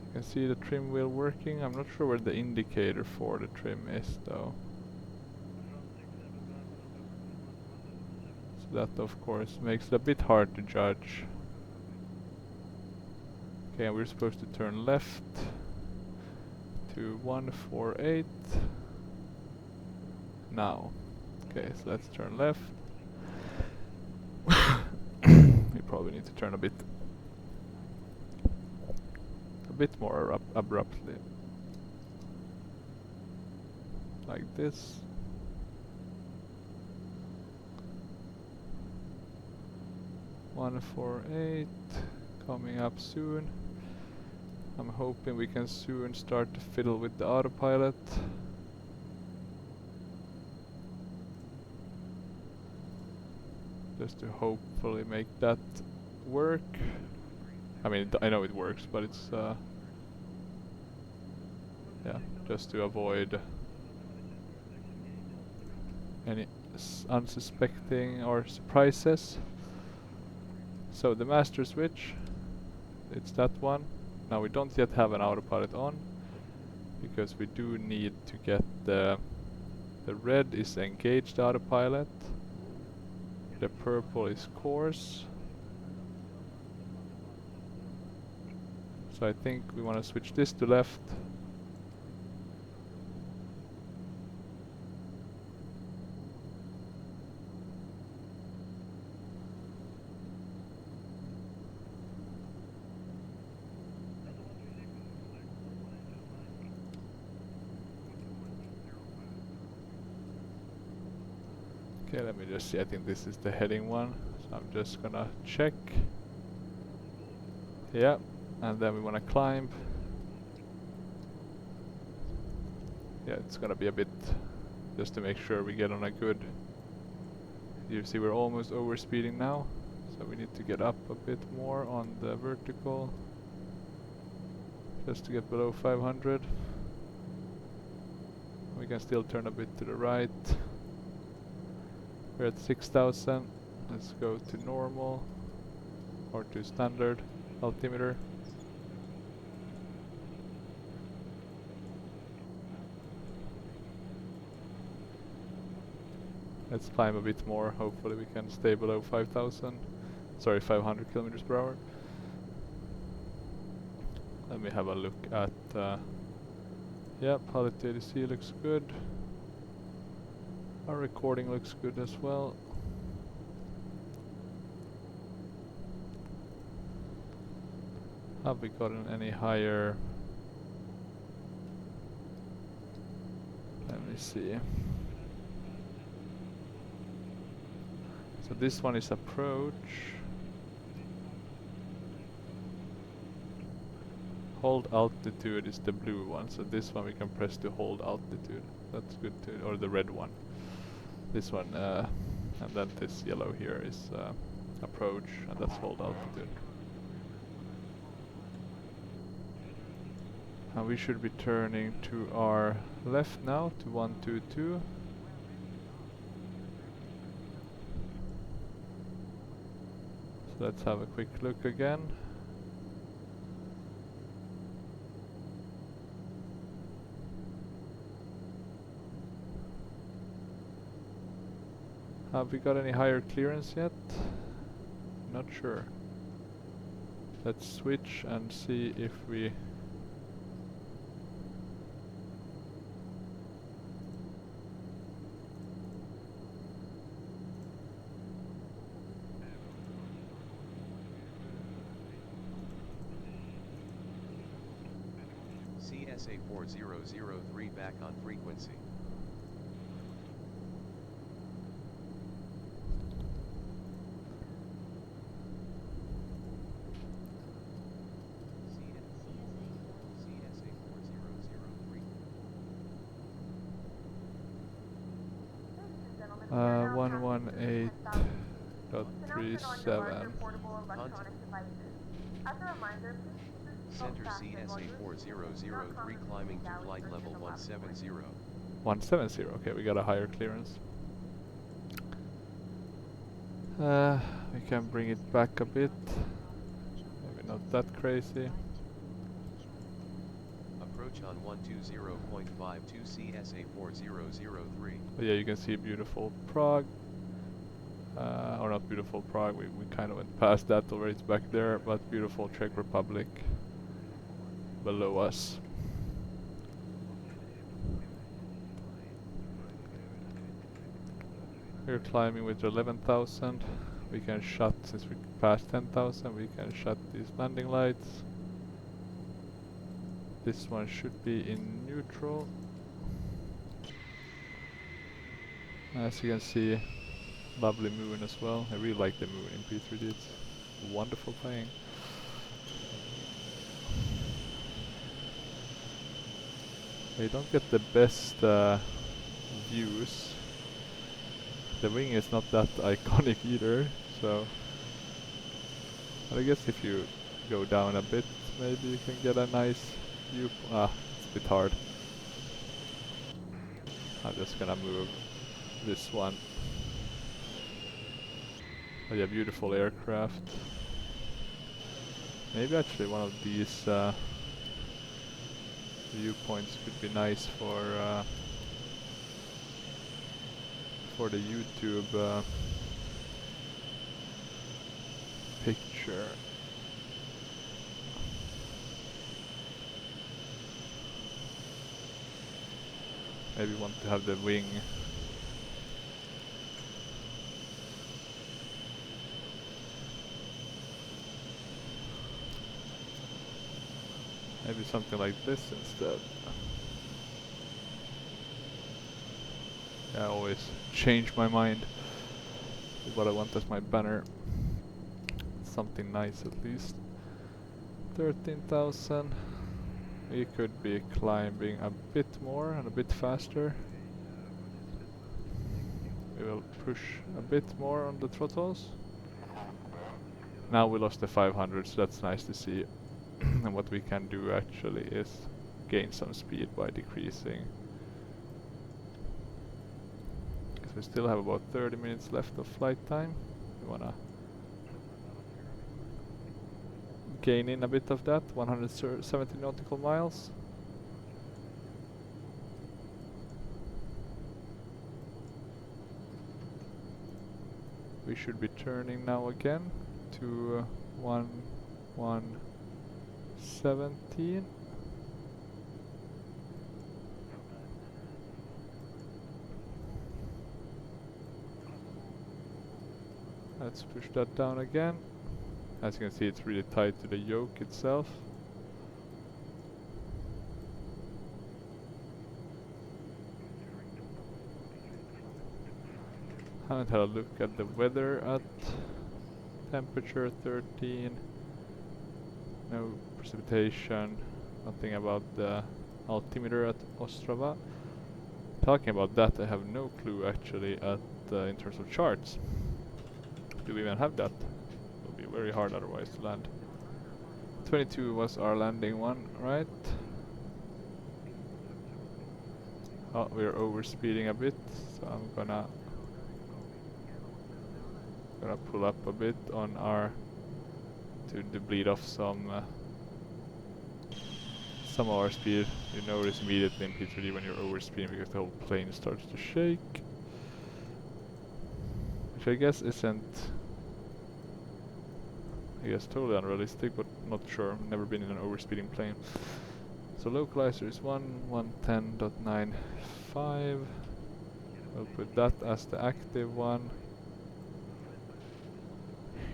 You can see the trim wheel working. I'm not sure where the indicator for the trim is though. So that of course makes it a bit hard to judge. Okay, and we're supposed to turn left to 148 now. Okay, so let's turn left. We probably need to turn a bit more abruptly, like this. One 148 coming up soon. I'm hoping we can soon start to fiddle with the autopilot. Just to hopefully make that work. I mean, I know it works, but it's yeah, just to avoid any unsuspecting or surprises. So the master switch, it's that one. Now we don't yet have an autopilot on because we do need to get the red is engaged autopilot, the purple is course. So I think we want to switch this to left. Okay, let me just see, I think this is the heading one. So I'm just gonna check. Yeah, and then we wanna climb. Yeah, it's gonna be a bit, just to make sure we get on a good... You see we're almost over speeding now. So we need to get up a bit more on the vertical. Just to get below 500. We can still turn a bit to the right. We're at 6,000. Let's go to normal or to standard altimeter. Let's climb a bit more. Hopefully we can stay below 5,000. Sorry, 500 kilometers per hour. Let me have a look at yeah, pilot ADC looks good. Our recording looks good as well. Have we gotten any higher? Let me see. So this one is approach. Hold altitude is the blue one, so this one we can press to hold altitude. That's good too, or the red one. This one, and then this yellow here is approach, and that's hold altitude. And we should be turning to our left now, to 122. So let's have a quick look again. Have we got any higher clearance yet? Not sure. Let's switch and see if we... CSA4003 back on frequency. CSA4003. 118.37. portable electronic devices. As a reminder, please keep your seatbelt Center fastened while you're CSA4003 climbing to flight level 170. 170. Okay, we got a higher clearance. We can bring it back a bit. Maybe not that crazy. Approach on 120.52 CSA4003. But yeah, you can see beautiful Prague. Or not beautiful Prague, we kind of went past that already, it's back there, but beautiful Czech Republic below us. We're climbing with 11,000. We can shut, since we passed 10,000, we can shut these landing lights. This one should be in neutral. As you can see, lovely moon as well. I really like the moon in P3D, it's a wonderful thing. You don't get the best views. The wing is not that iconic either, so... But I guess if you go down a bit, maybe you can get a nice view. It's a bit hard. I'm just gonna move this one. Oh yeah, beautiful aircraft. Maybe actually one of these viewpoints could be nice for the YouTube picture. Maybe want to have the wing. Maybe something like this instead. Yeah, I always change my mind with what I want as my banner. Something nice at least. 13,000. We could be climbing a bit more and a bit faster. We will push a bit more on the throttles. Now we lost the 500, so that's nice to see. And what we can do actually is gain some speed by decreasing. Because we still have about 30 minutes left of flight time. We wanna gain in a bit of that, 170 nautical miles. We should be turning now again to 117. Let's push that down again. As you can see, it's really tied to the yoke itself. Haven't had a look at the weather at temperature 13. No precipitation. Nothing about the altimeter at Ostrava. Talking about that, I have no clue actually at in terms of charts. Do we even have that? It will be very hard otherwise to land. 22 was our landing one, right? Oh, we're overspeeding a bit, so I'm gonna pull up a bit on our to bleed off some of our speed. You notice immediately in P3D when you're overspeeding because the whole plane starts to shake, which I guess isn't, totally unrealistic, but not sure. Never been in an overspeeding plane. So localizer is 110.95. We'll put that as the active one.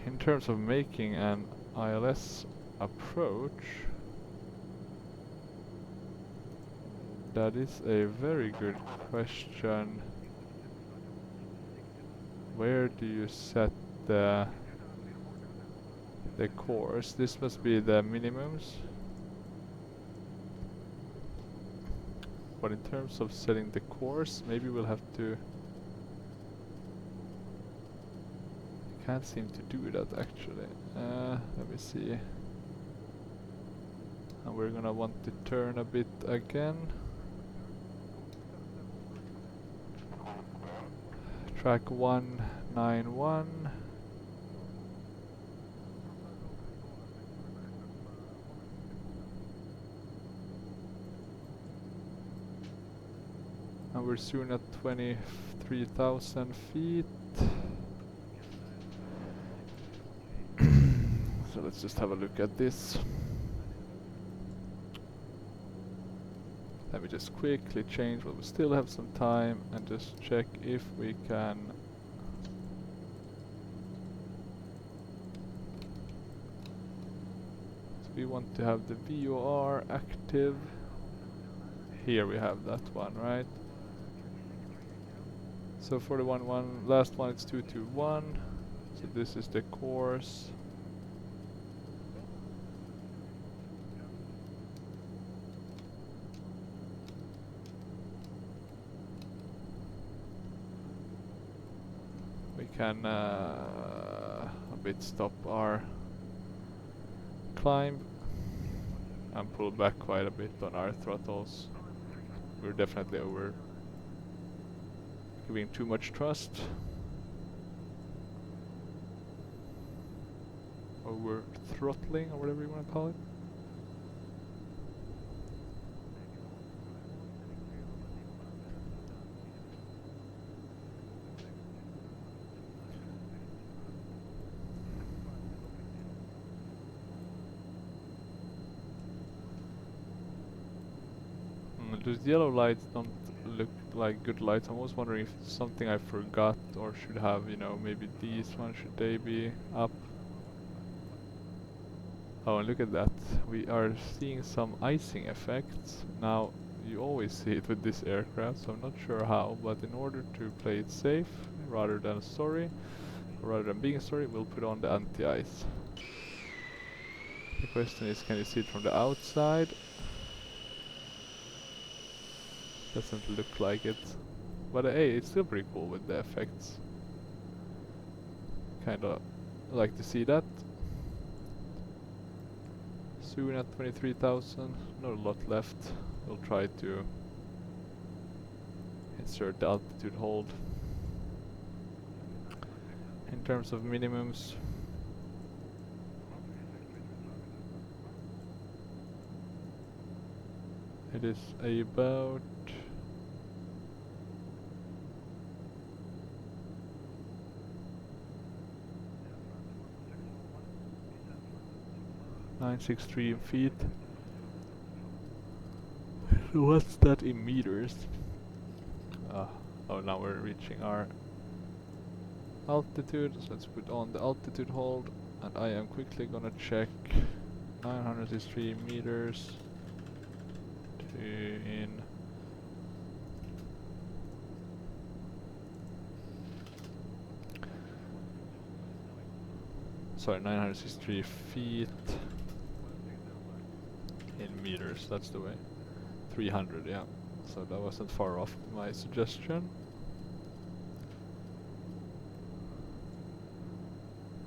In terms of making an ILS approach, That is a very good question. Where do you set the course? This must be the minimums. But in terms of setting the course, maybe we'll have to... Can't seem to do that actually. Let me see. And we're gonna want to turn a bit again. Track 191. And we're soon at 23,000 feet. So let's just have a look at this. Let me just quickly change while we still have some time and just check if we can so we want to have the VOR active. Here we have that one, right? So for the last one it's 221. So this is the course. We can a bit stop our climb and pull back quite a bit on our throttles. We're definitely giving too much trust. Over throttling or whatever you want to call it. Those yellow lights don't look like good lights. I'm always wondering if it's something I forgot or should have, you know, maybe these ones, should they be up? Oh, and look at that. We are seeing some icing effects. Now, you always see it with this aircraft, so I'm not sure how, but in order to play it safe, rather than being sorry, we'll put on the anti-ice. The question is, can you see it from the outside? Doesn't look like it. But hey, it's still pretty cool with the effects. Kinda like to see that. Soon at 23,000, not a lot left. We'll try to insert the altitude hold. In terms of minimums, it is about 963 feet. So what's that in meters? Oh, now we're reaching our altitude, so let's put on the altitude hold, and I am quickly gonna check 963 meters in sorry, 963 feet in meters, that's the way. 300, yeah. So that wasn't far off my suggestion.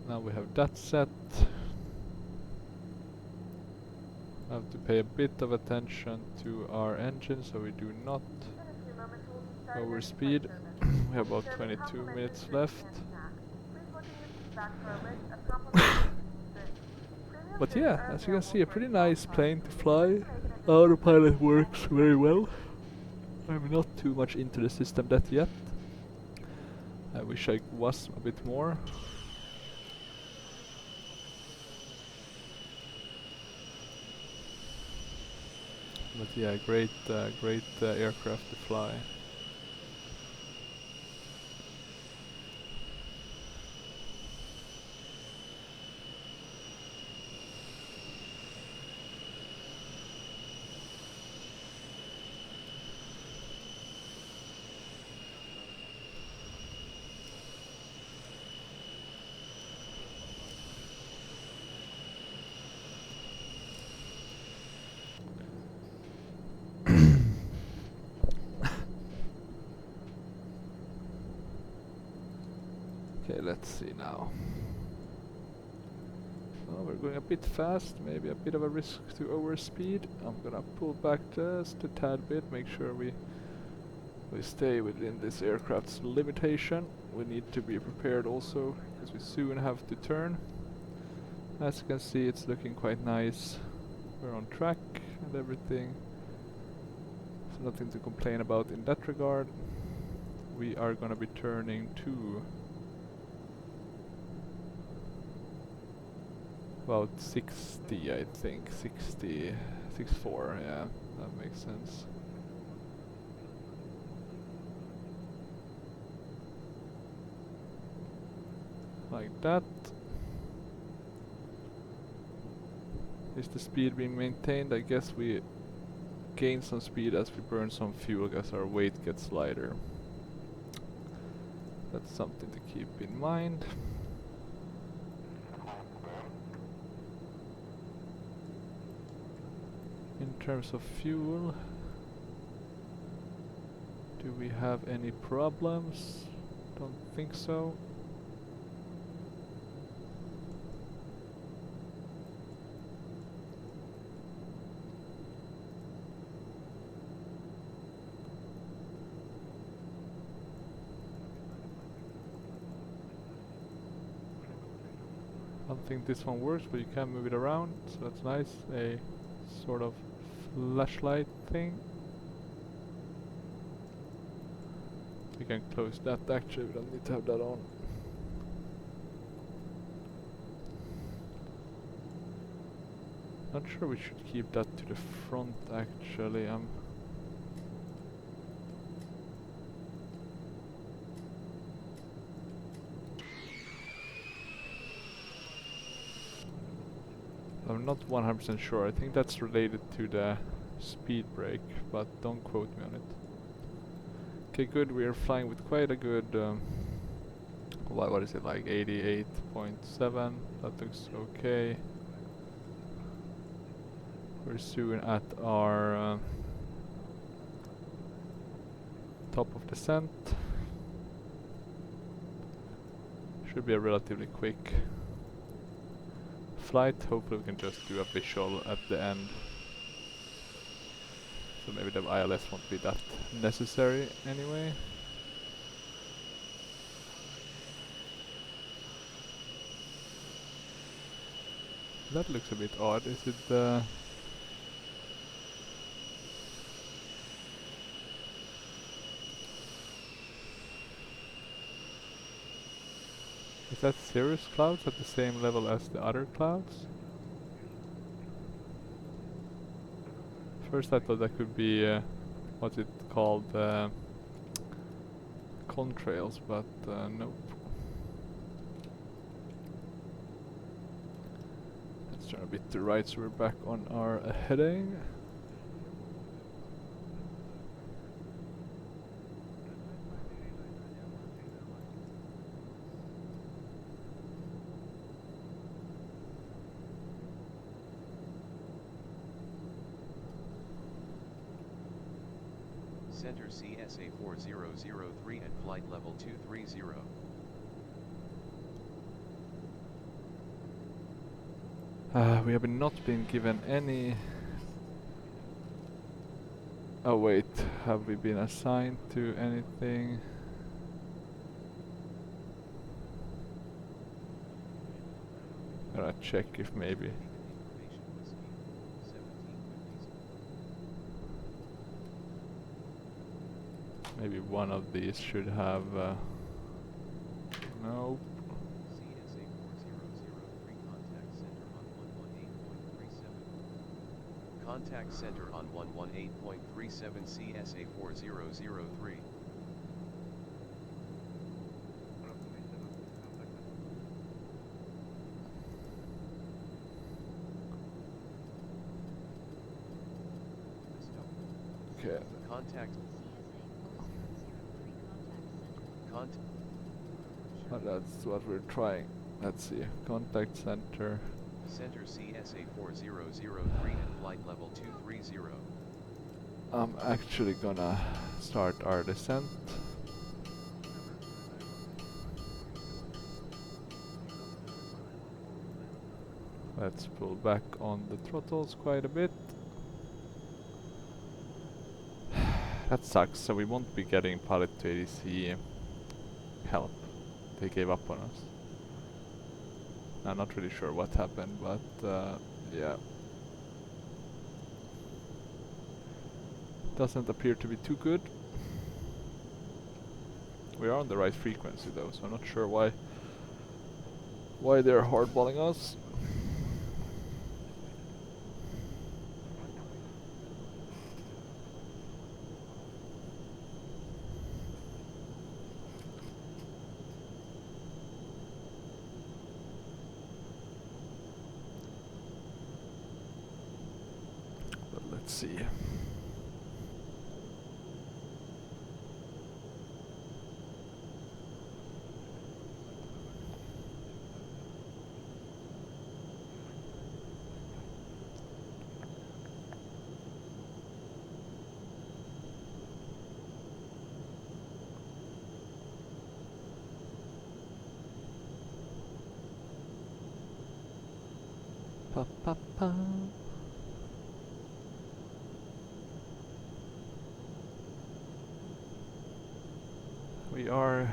Now we have that set. Have to pay a bit of attention to our engine so we do not overspeed. We have about 22 minutes left. But yeah, as you can see, a pretty nice plane to fly. Autopilot works very well. I'm not too much into the system that yet. I wish I was a bit more. But yeah, great aircraft to fly. Okay, let's see now. Oh, we're going a bit fast, maybe a bit of a risk to overspeed. I'm gonna pull back just a tad bit, make sure we stay within this aircraft's limitation. We need to be prepared also, because we soon have to turn. As you can see, it's looking quite nice. We're on track and everything. So nothing to complain about in that regard. We are gonna be turning to about 60, I think. 64, yeah, that makes sense. Like that. Is the speed being maintained? I guess we gain some speed as we burn some fuel as our weight gets lighter. That's something to keep in mind. In terms of fuel, do we have any problems? Don't think so. I don't think this one works, but you can move it around, so that's nice. A sort of flashlight thing. We can close that actually, we don't need to have that on. Not sure we should keep that to the front actually. I'm not 100% sure. I think that's related to the speed brake, but don't quote me on it. Okay, good. We are flying with quite a good. What is it, like 88.7? That looks okay. We're soon at our top of descent. Should be a relatively quick flight. Hopefully we can just do a visual at the end. So maybe the ILS won't be that necessary anyway. That looks a bit odd. Is it the... Is that cirrus clouds at the same level as the other clouds? First I thought that could be, what's it called, contrails, but nope. Let's turn a bit to right so we're back on our heading. Center CSA 4003 at flight level 230. We have not been given any... Oh wait, have we been assigned to anything? Gotta check if maybe... Maybe one of these should have... Nope. CSA 4003 contact center on 118.37. Contact center on 118.37 CSA 4003. Okay. Contact. Oh, that's what we're trying. Let's see. Contact center. Center CSA 4003 at flight level 230. I'm actually gonna start our descent. Let's pull back on the throttles quite a bit. That sucks, so we won't be getting pilot to ADC help. They gave up on us. I'm not really sure what happened, but yeah. Doesn't appear to be too good. We are on the right frequency though, so I'm not sure why they're hardballing us. But let's see. Pa pa pa. We are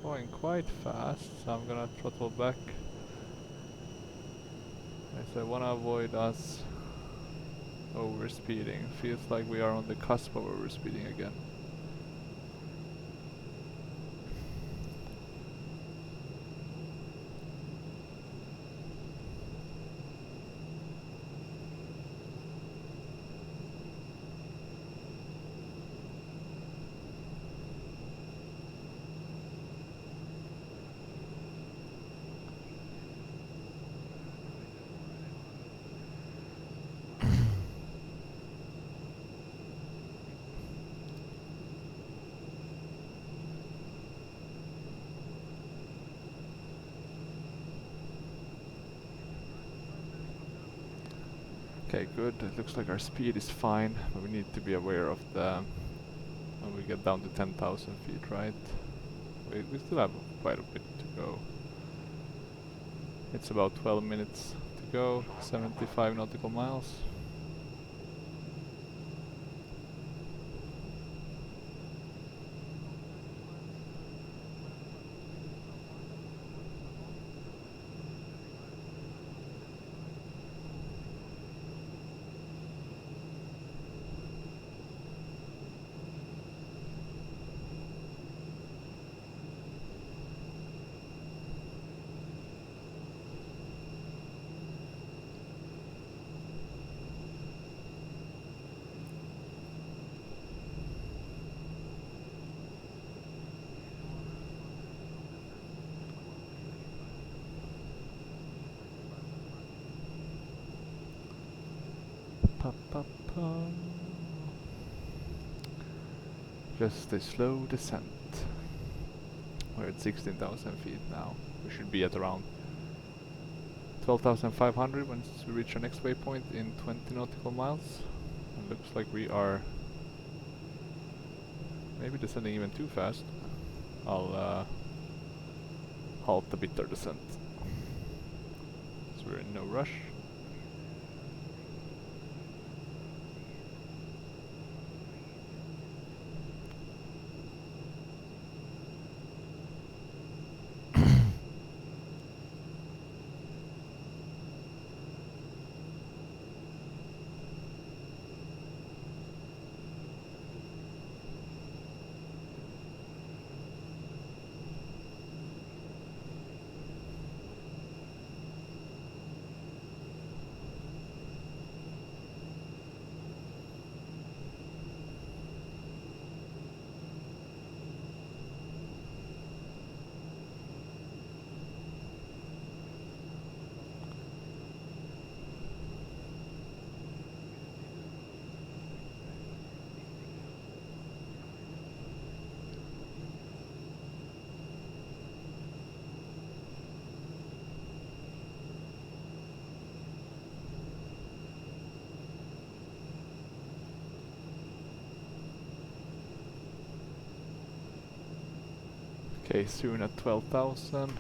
going quite fast, so I'm gonna throttle back. As I wanna avoid us overspeeding. Feels like we are on the cusp of overspeeding again. Okay, good. It looks like our speed is fine, but we need to be aware of the when we get down to 10,000 feet, right? We still have quite a bit to go. It's about 12 minutes to go, 75 nautical miles. Pa, pa, pa. Just a slow descent. We're at 16,000 feet now. We should be at around 12,500 once we reach our next waypoint in 20 nautical miles. It looks like we are maybe descending even too fast. I'll halt a bit our descent. So we're in no rush. Okay, soon at 12,000.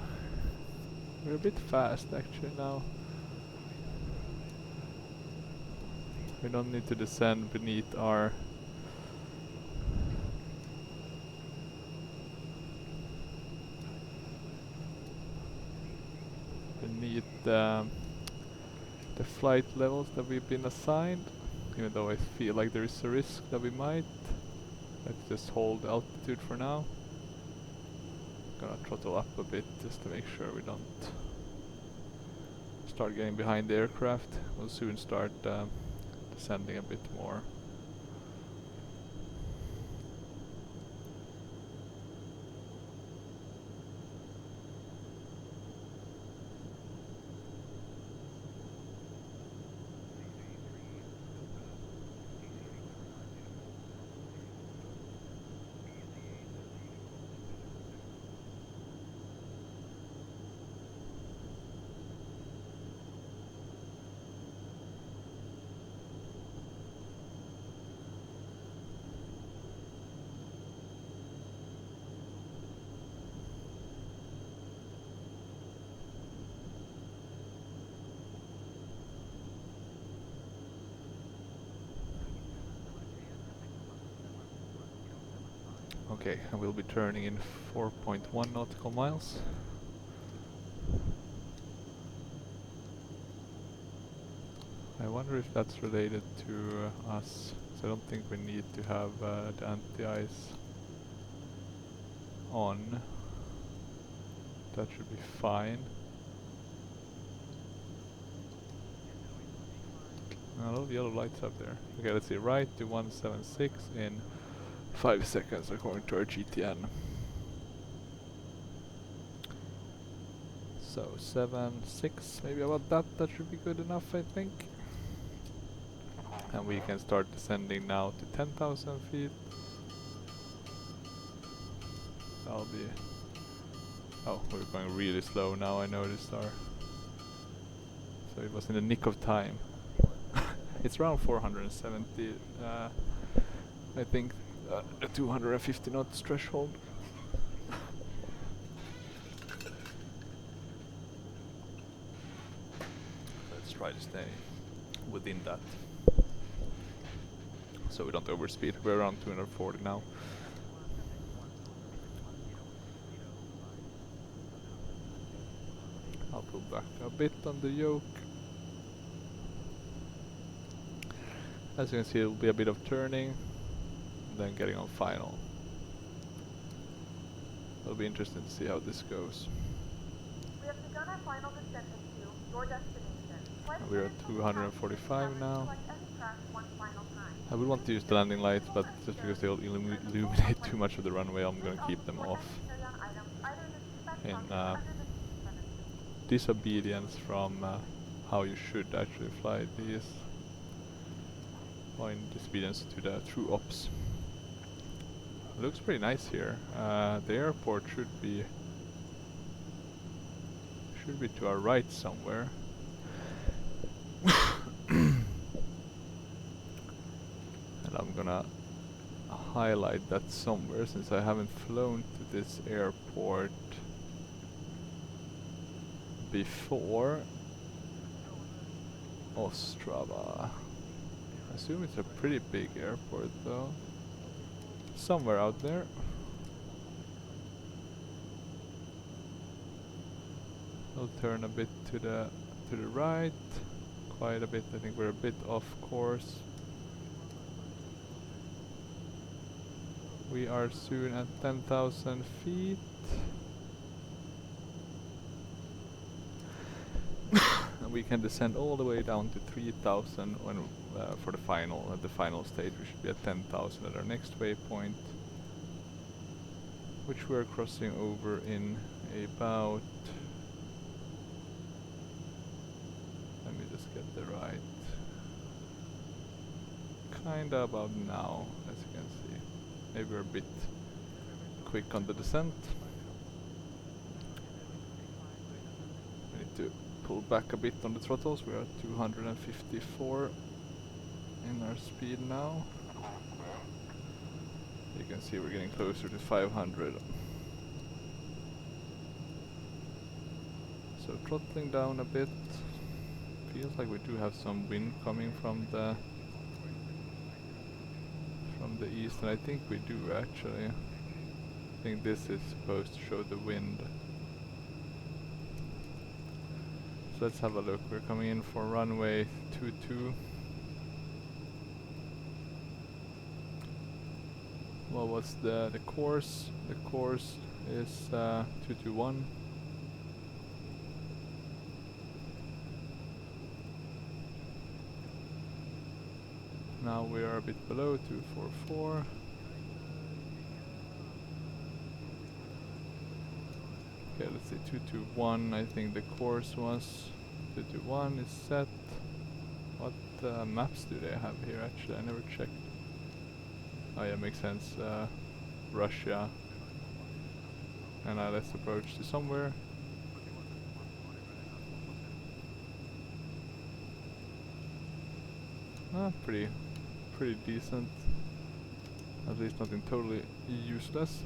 We're a bit fast actually now. We don't need to descend beneath our the flight levels that we've been assigned, even though I feel like there is a risk that we might. Let's just hold altitude for now. Gonna throttle up a bit just to make sure we don't start getting behind the aircraft. We'll soon start descending a bit more. Okay, I will be turning in 4.1 nautical miles. I wonder if that's related to us. So I don't think we need to have the anti-ice on. That should be fine. A lot of yellow lights up there. Okay, let's see. Right to 176 in 5 seconds according to our GTN. So 7.6, maybe about that. That should be good enough, I think. And we can start descending now to 10,000 feet. That'll be... Oh, we're going really slow now, I noticed our... So it was in the nick of time. It's around 470, I think, the 250 knots threshold. Let's try to stay within that, so we don't overspeed. We're around 240 now. I'll pull back a bit on the yoke. As you can see, it will be a bit of turning, and then getting on final. It'll be interesting to see how this goes. We have begun our final descent into your destination. And we're at 245 now. Select any track one final time. I would want to use the landing lights, but just because they'll illuminate too much of the runway, I'm gonna keep them off. In disobedience from how you should actually fly these. Or in disobedience to the true ops. It looks pretty nice here. The airport should be to our right somewhere. And I'm gonna highlight that somewhere since I haven't flown to this airport before. Ostrava. I assume it's a pretty big airport though. Somewhere out there. I'll turn a bit to the right. Quite a bit. I think we're a bit off course. We are soon at 10,000 feet. And we can descend all the way down to 3,000 when for the final. At the final stage we should be at 10,000 at our next waypoint, which we're crossing over in about... Let me just get the right... Kinda about now, as you can see. Maybe we're a bit quick on the descent. We need to pull back a bit on the throttles. We're at 254 in our speed now. You can see we're getting closer to 500. So throttling down a bit. Feels like we do have some wind coming from the east, and I think we do actually. I think this is supposed to show the wind. So let's have a look. We're coming in for runway 22. Well, what's the course? The course is 221. Now we are a bit below 244. Okay, let's see, 221. I think the course was 221 is set. What maps do they have here? Actually, I never checked. Oh yeah, makes sense. Russia. And let's approach to somewhere. Pretty decent. At least nothing totally useless.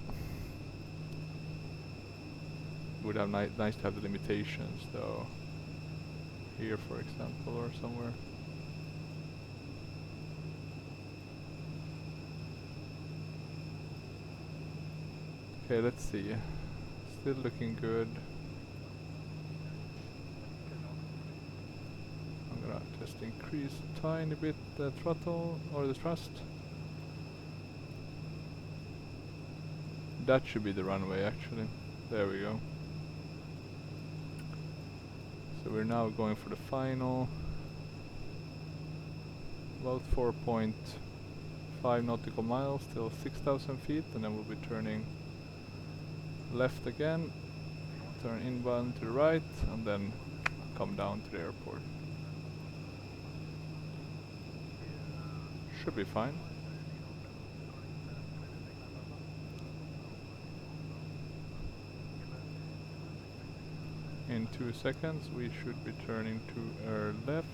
Would have nice to have the limitations though. Here, for example, or somewhere. Okay, let's see. Still looking good. I'm gonna just increase a tiny bit the throttle or the thrust. That should be the runway actually. There we go. So we're now going for the final. About 4.5 nautical miles till 6,000 feet, and then we'll be turning left again, turn inbound to the right, and then come down to the airport. Should be fine. In 2 seconds we should be turning to our left,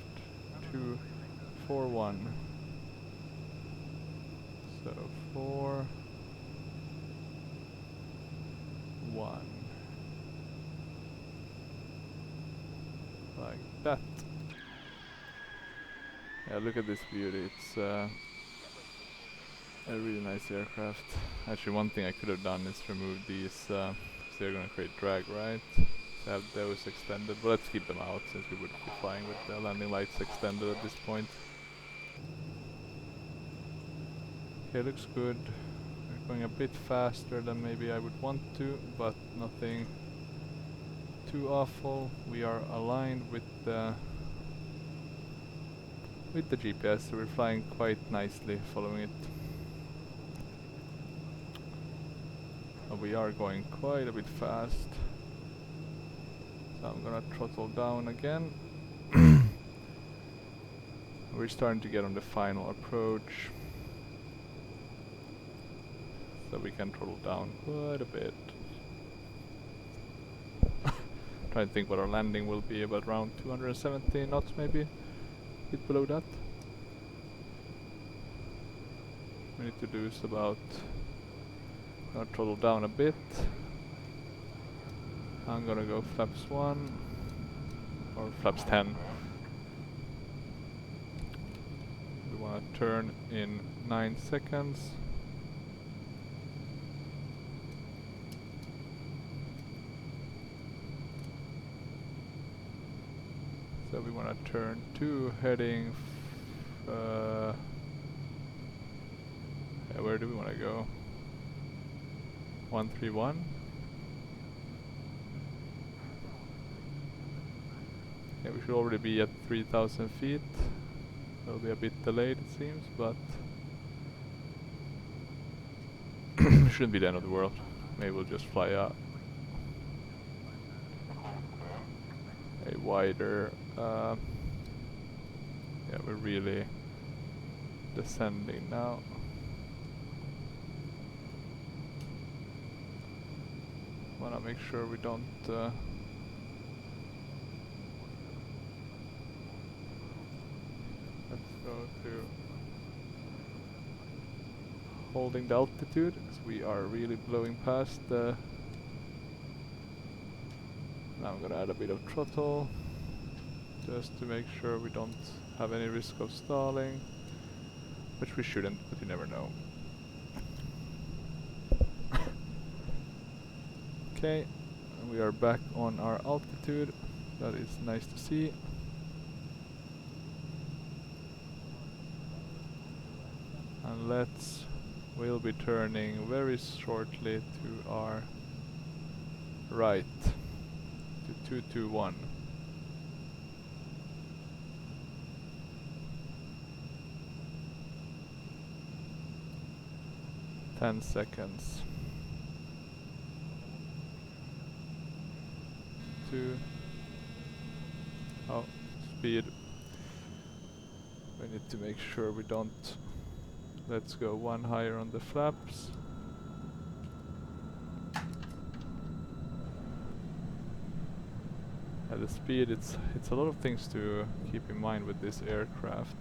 241. So 4 1 like that. Yeah, look at this beauty. It's a really nice aircraft. Actually, one thing I could have done is remove these, so they're gonna create drag, right? So have those extended, but let's keep them out since we would be flying with the landing lights extended at this point. Okay, looks good. We're going a bit faster than maybe I would want to, but nothing too awful. We are aligned with the GPS, so we're flying quite nicely following it. We are going quite a bit fast, so I'm gonna throttle down again. We're starting to get on the final approach, so we can throttle down quite a bit. Trying to think what our landing will be, about around 270 knots maybe, a bit below that. We need to lose about, gonna throttle down a bit. I'm gonna go flaps 1 or flaps 10. We wanna turn in 9 seconds. So we wanna turn 2 heading yeah, where do we wanna go? 131. Yeah, we should already be at 3,000 feet. It'll be a bit delayed it seems, but shouldn't be the end of the world. Maybe we'll just fly a wider, yeah, we're really descending now. Wanna make sure we don't let's go to holding the altitude, because we are really blowing past the I'm gonna add a bit of throttle just to make sure we don't have any risk of stalling, which we shouldn't, but you never know. Okay, we are back on our altitude. That is nice to see. And we'll be turning very shortly to our right, to 221. Ten seconds. 2. Oh, speed. We need to make sure we don't. Let's go one higher on the flaps. At the speed, it's a lot of things to keep in mind with this aircraft.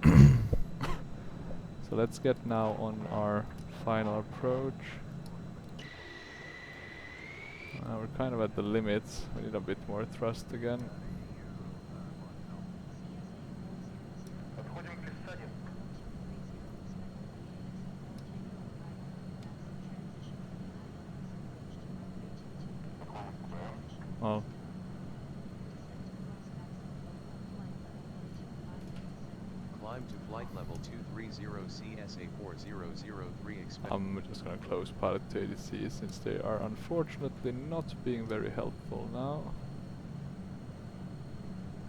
So let's get now on our final approach. We're kind of at the limits. We need a bit more thrust again. Well, Climb to flight level 230 CSA4003 expect. I'm just gonna close Prepar3d ADC since they are unfortunately not being very helpful now.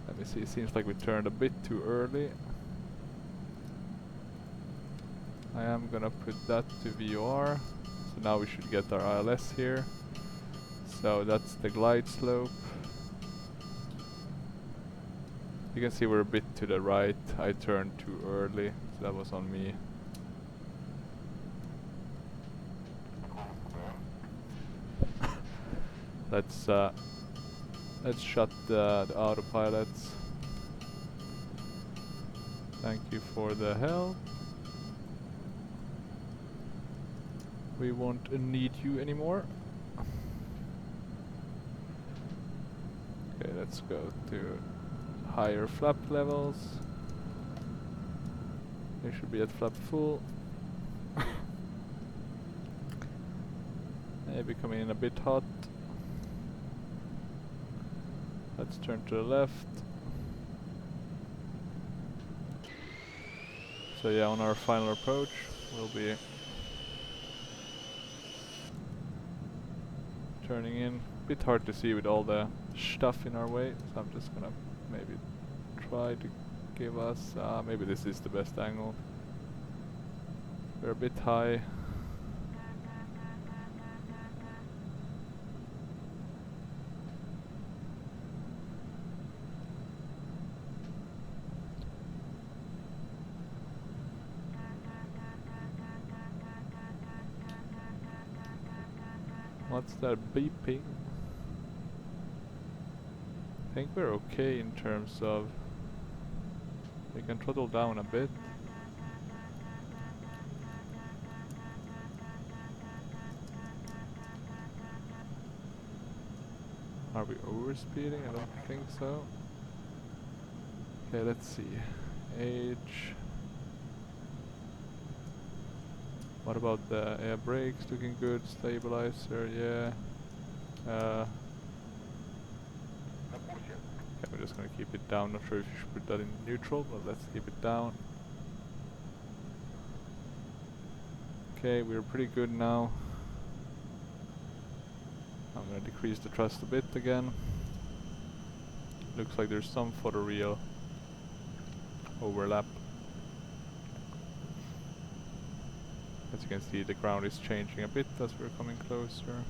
Let me see, it seems like we turned a bit too early. I am gonna put that to VOR, so now we should get our ILS here. So that's the glide slope. You can see we're a bit to the right. I turned too early, so that was on me. Let's shut the autopilots. Thank you for the help. We won't need you anymore. Okay, let's go to higher flap levels. They should be at flap full. Maybe coming in a bit hot. Let's turn to the left. So yeah, on our final approach, we'll be turning in. Bit hard to see with all the stuff in our way, so I'm just gonna maybe try to give us, maybe this is the best angle. We're a bit high. What's that beeping? I think we're okay in terms of, we can throttle down a bit. Are we overspeeding? I don't think so. Okay, let's see. Age. What about the air brakes? Looking good. Stabilizer, yeah. Okay, we're just gonna keep it down. Not sure if you should put that in neutral, but let's keep it down. Okay, we're pretty good now. I'm gonna decrease the thrust a bit again. Looks like there's some photoreal overlap. As you can see, the ground is changing a bit as we're coming closer.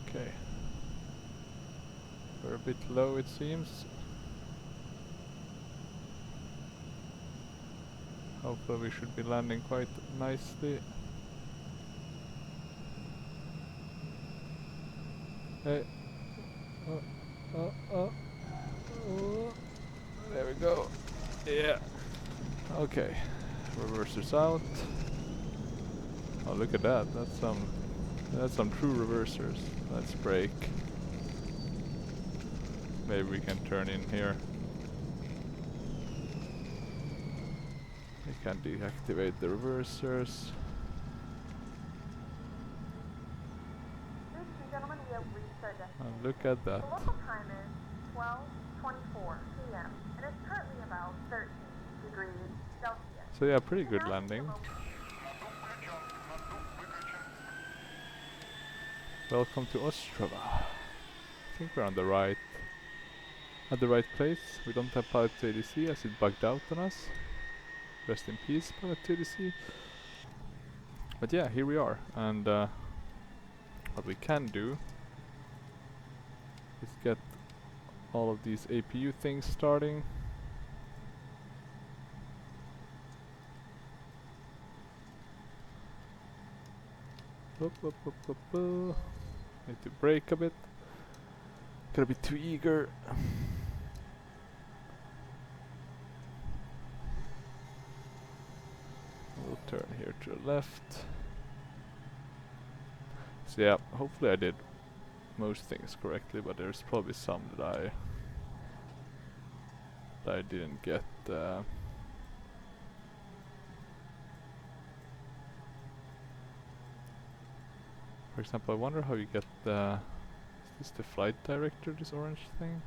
Okay. We're a bit low, it seems. Hopefully we should be landing quite nicely. Hey. Oh. There we go. Yeah. Okay. Reversers out. Oh, look at that. That's some true reversers. Let's brake. Maybe we can turn in here. We can deactivate the reversers. Ladies and gentlemen, we have reached our destination. And look at that. The local time is 12:24 p.m. and it's currently about 13 degrees Celsius. So yeah, pretty good landing. Welcome to Ostrava. I think we're on the right, at the right place. We don't have Prepar3d as it bugged out on us. Rest in peace, Prepar3d. But yeah, here we are, and what we can do is get all of these APU things starting. Need to brake a bit. Gotta be too eager. We'll turn here to the left. So yeah, hopefully I did most things correctly, but there's probably some that I didn't get. For example, I wonder how you get the... Is this the flight director, this orange thing?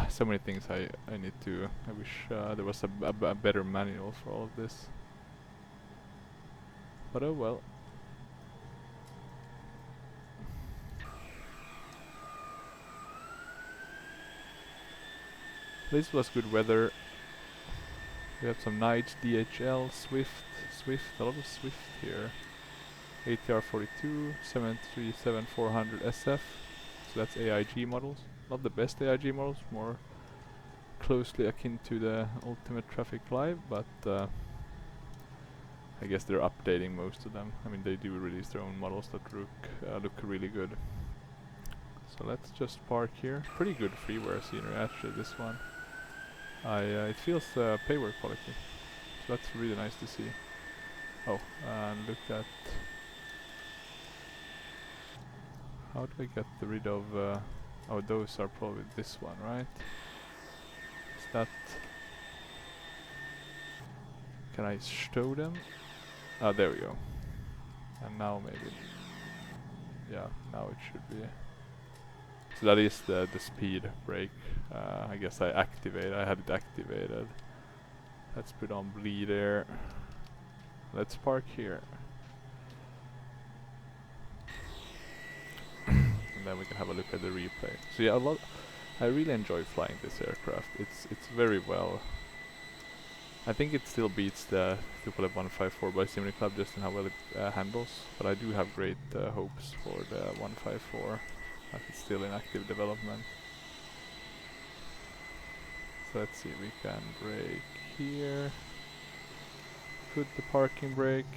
So many things I need to... I wish there was a better manual for all of this. But oh well. This was good weather. We have some nights, DHL, Swift, a lot of Swift here. ATR 42, 737-400 SF. So that's AIG models. Not the best AIG models, more closely akin to the Ultimate Traffic Live, but I guess they're updating most of them. I mean, they do release their own models that look really good. So let's just park here. Pretty good freeware scenery actually, this one. It feels payware quality, so that's really nice to see. Oh, and look at... How do I get rid of... oh, those are probably this one, right? Is that... Can I stow them? Ah, there we go. And now maybe... Yeah, now it should be... So that is the speed brake. I guess I had it activated. Let's put on bleed air. Let's park here. And then we can have a look at the replay. So yeah, I really enjoy flying this aircraft. It's very well. I think it still beats the 154 by Simulator Club just in how well it handles. But I do have great hopes for the 154. As it's still in active development. So let's see, we can brake here. Put the parking brake.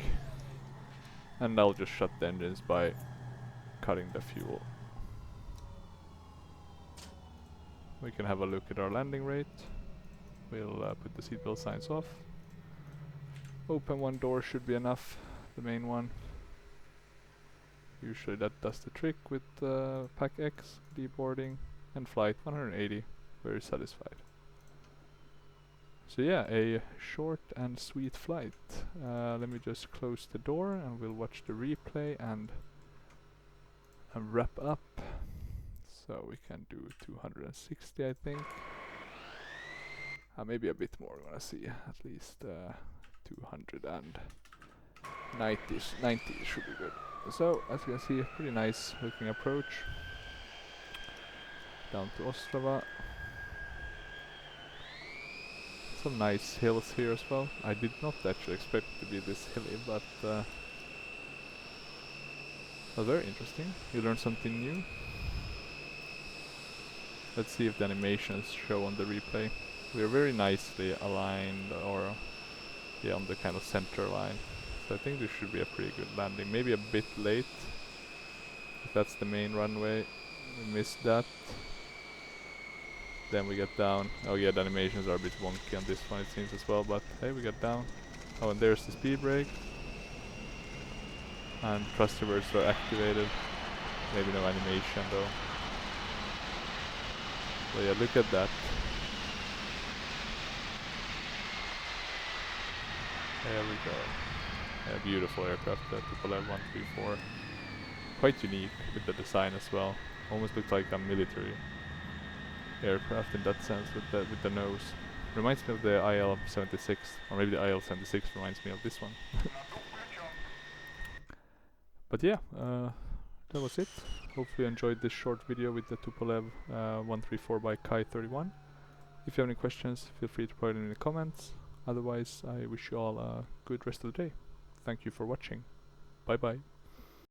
And I'll just shut the engines by cutting the fuel. We can have a look at our landing rate. We'll put the seatbelt signs off. Open one door should be enough, the main one. Usually that does the trick with Pack X, deboarding, and flight 180. Very satisfied. So yeah, a short and sweet flight. Let me just close the door and we'll watch the replay and wrap up. So we can do 260, I think. Maybe a bit more, we're gonna see. At least 290 should be good. So, as you can see, pretty nice looking approach. Down to Ostrava. Some nice hills here as well. I did not actually expect it to be this hilly, but very interesting. You learn something new. Let's see if the animations show on the replay. We are very nicely aligned, or yeah, on the kind of center line. So I think this should be a pretty good landing. Maybe a bit late. If that's the main runway. We missed that. Then we get down. Oh yeah, the animations are a bit wonky on this one it seems as well, but hey, we got down. Oh, and there's the speed brake. and thrust reverser activated. Maybe no animation though. But yeah, look at that. There we go. Yeah, beautiful aircraft, the Tupolev 134. Quite unique with the design as well. Almost looks like a military aircraft in that sense with the nose. Reminds me of the IL-76, or maybe the IL-76 reminds me of this one. But yeah, that was it. Hopefully you enjoyed this short video with the Tupolev 134 by KAI31. If you have any questions, feel free to put it in the comments. Otherwise, I wish you all a good rest of the day. Thank you for watching. Bye bye.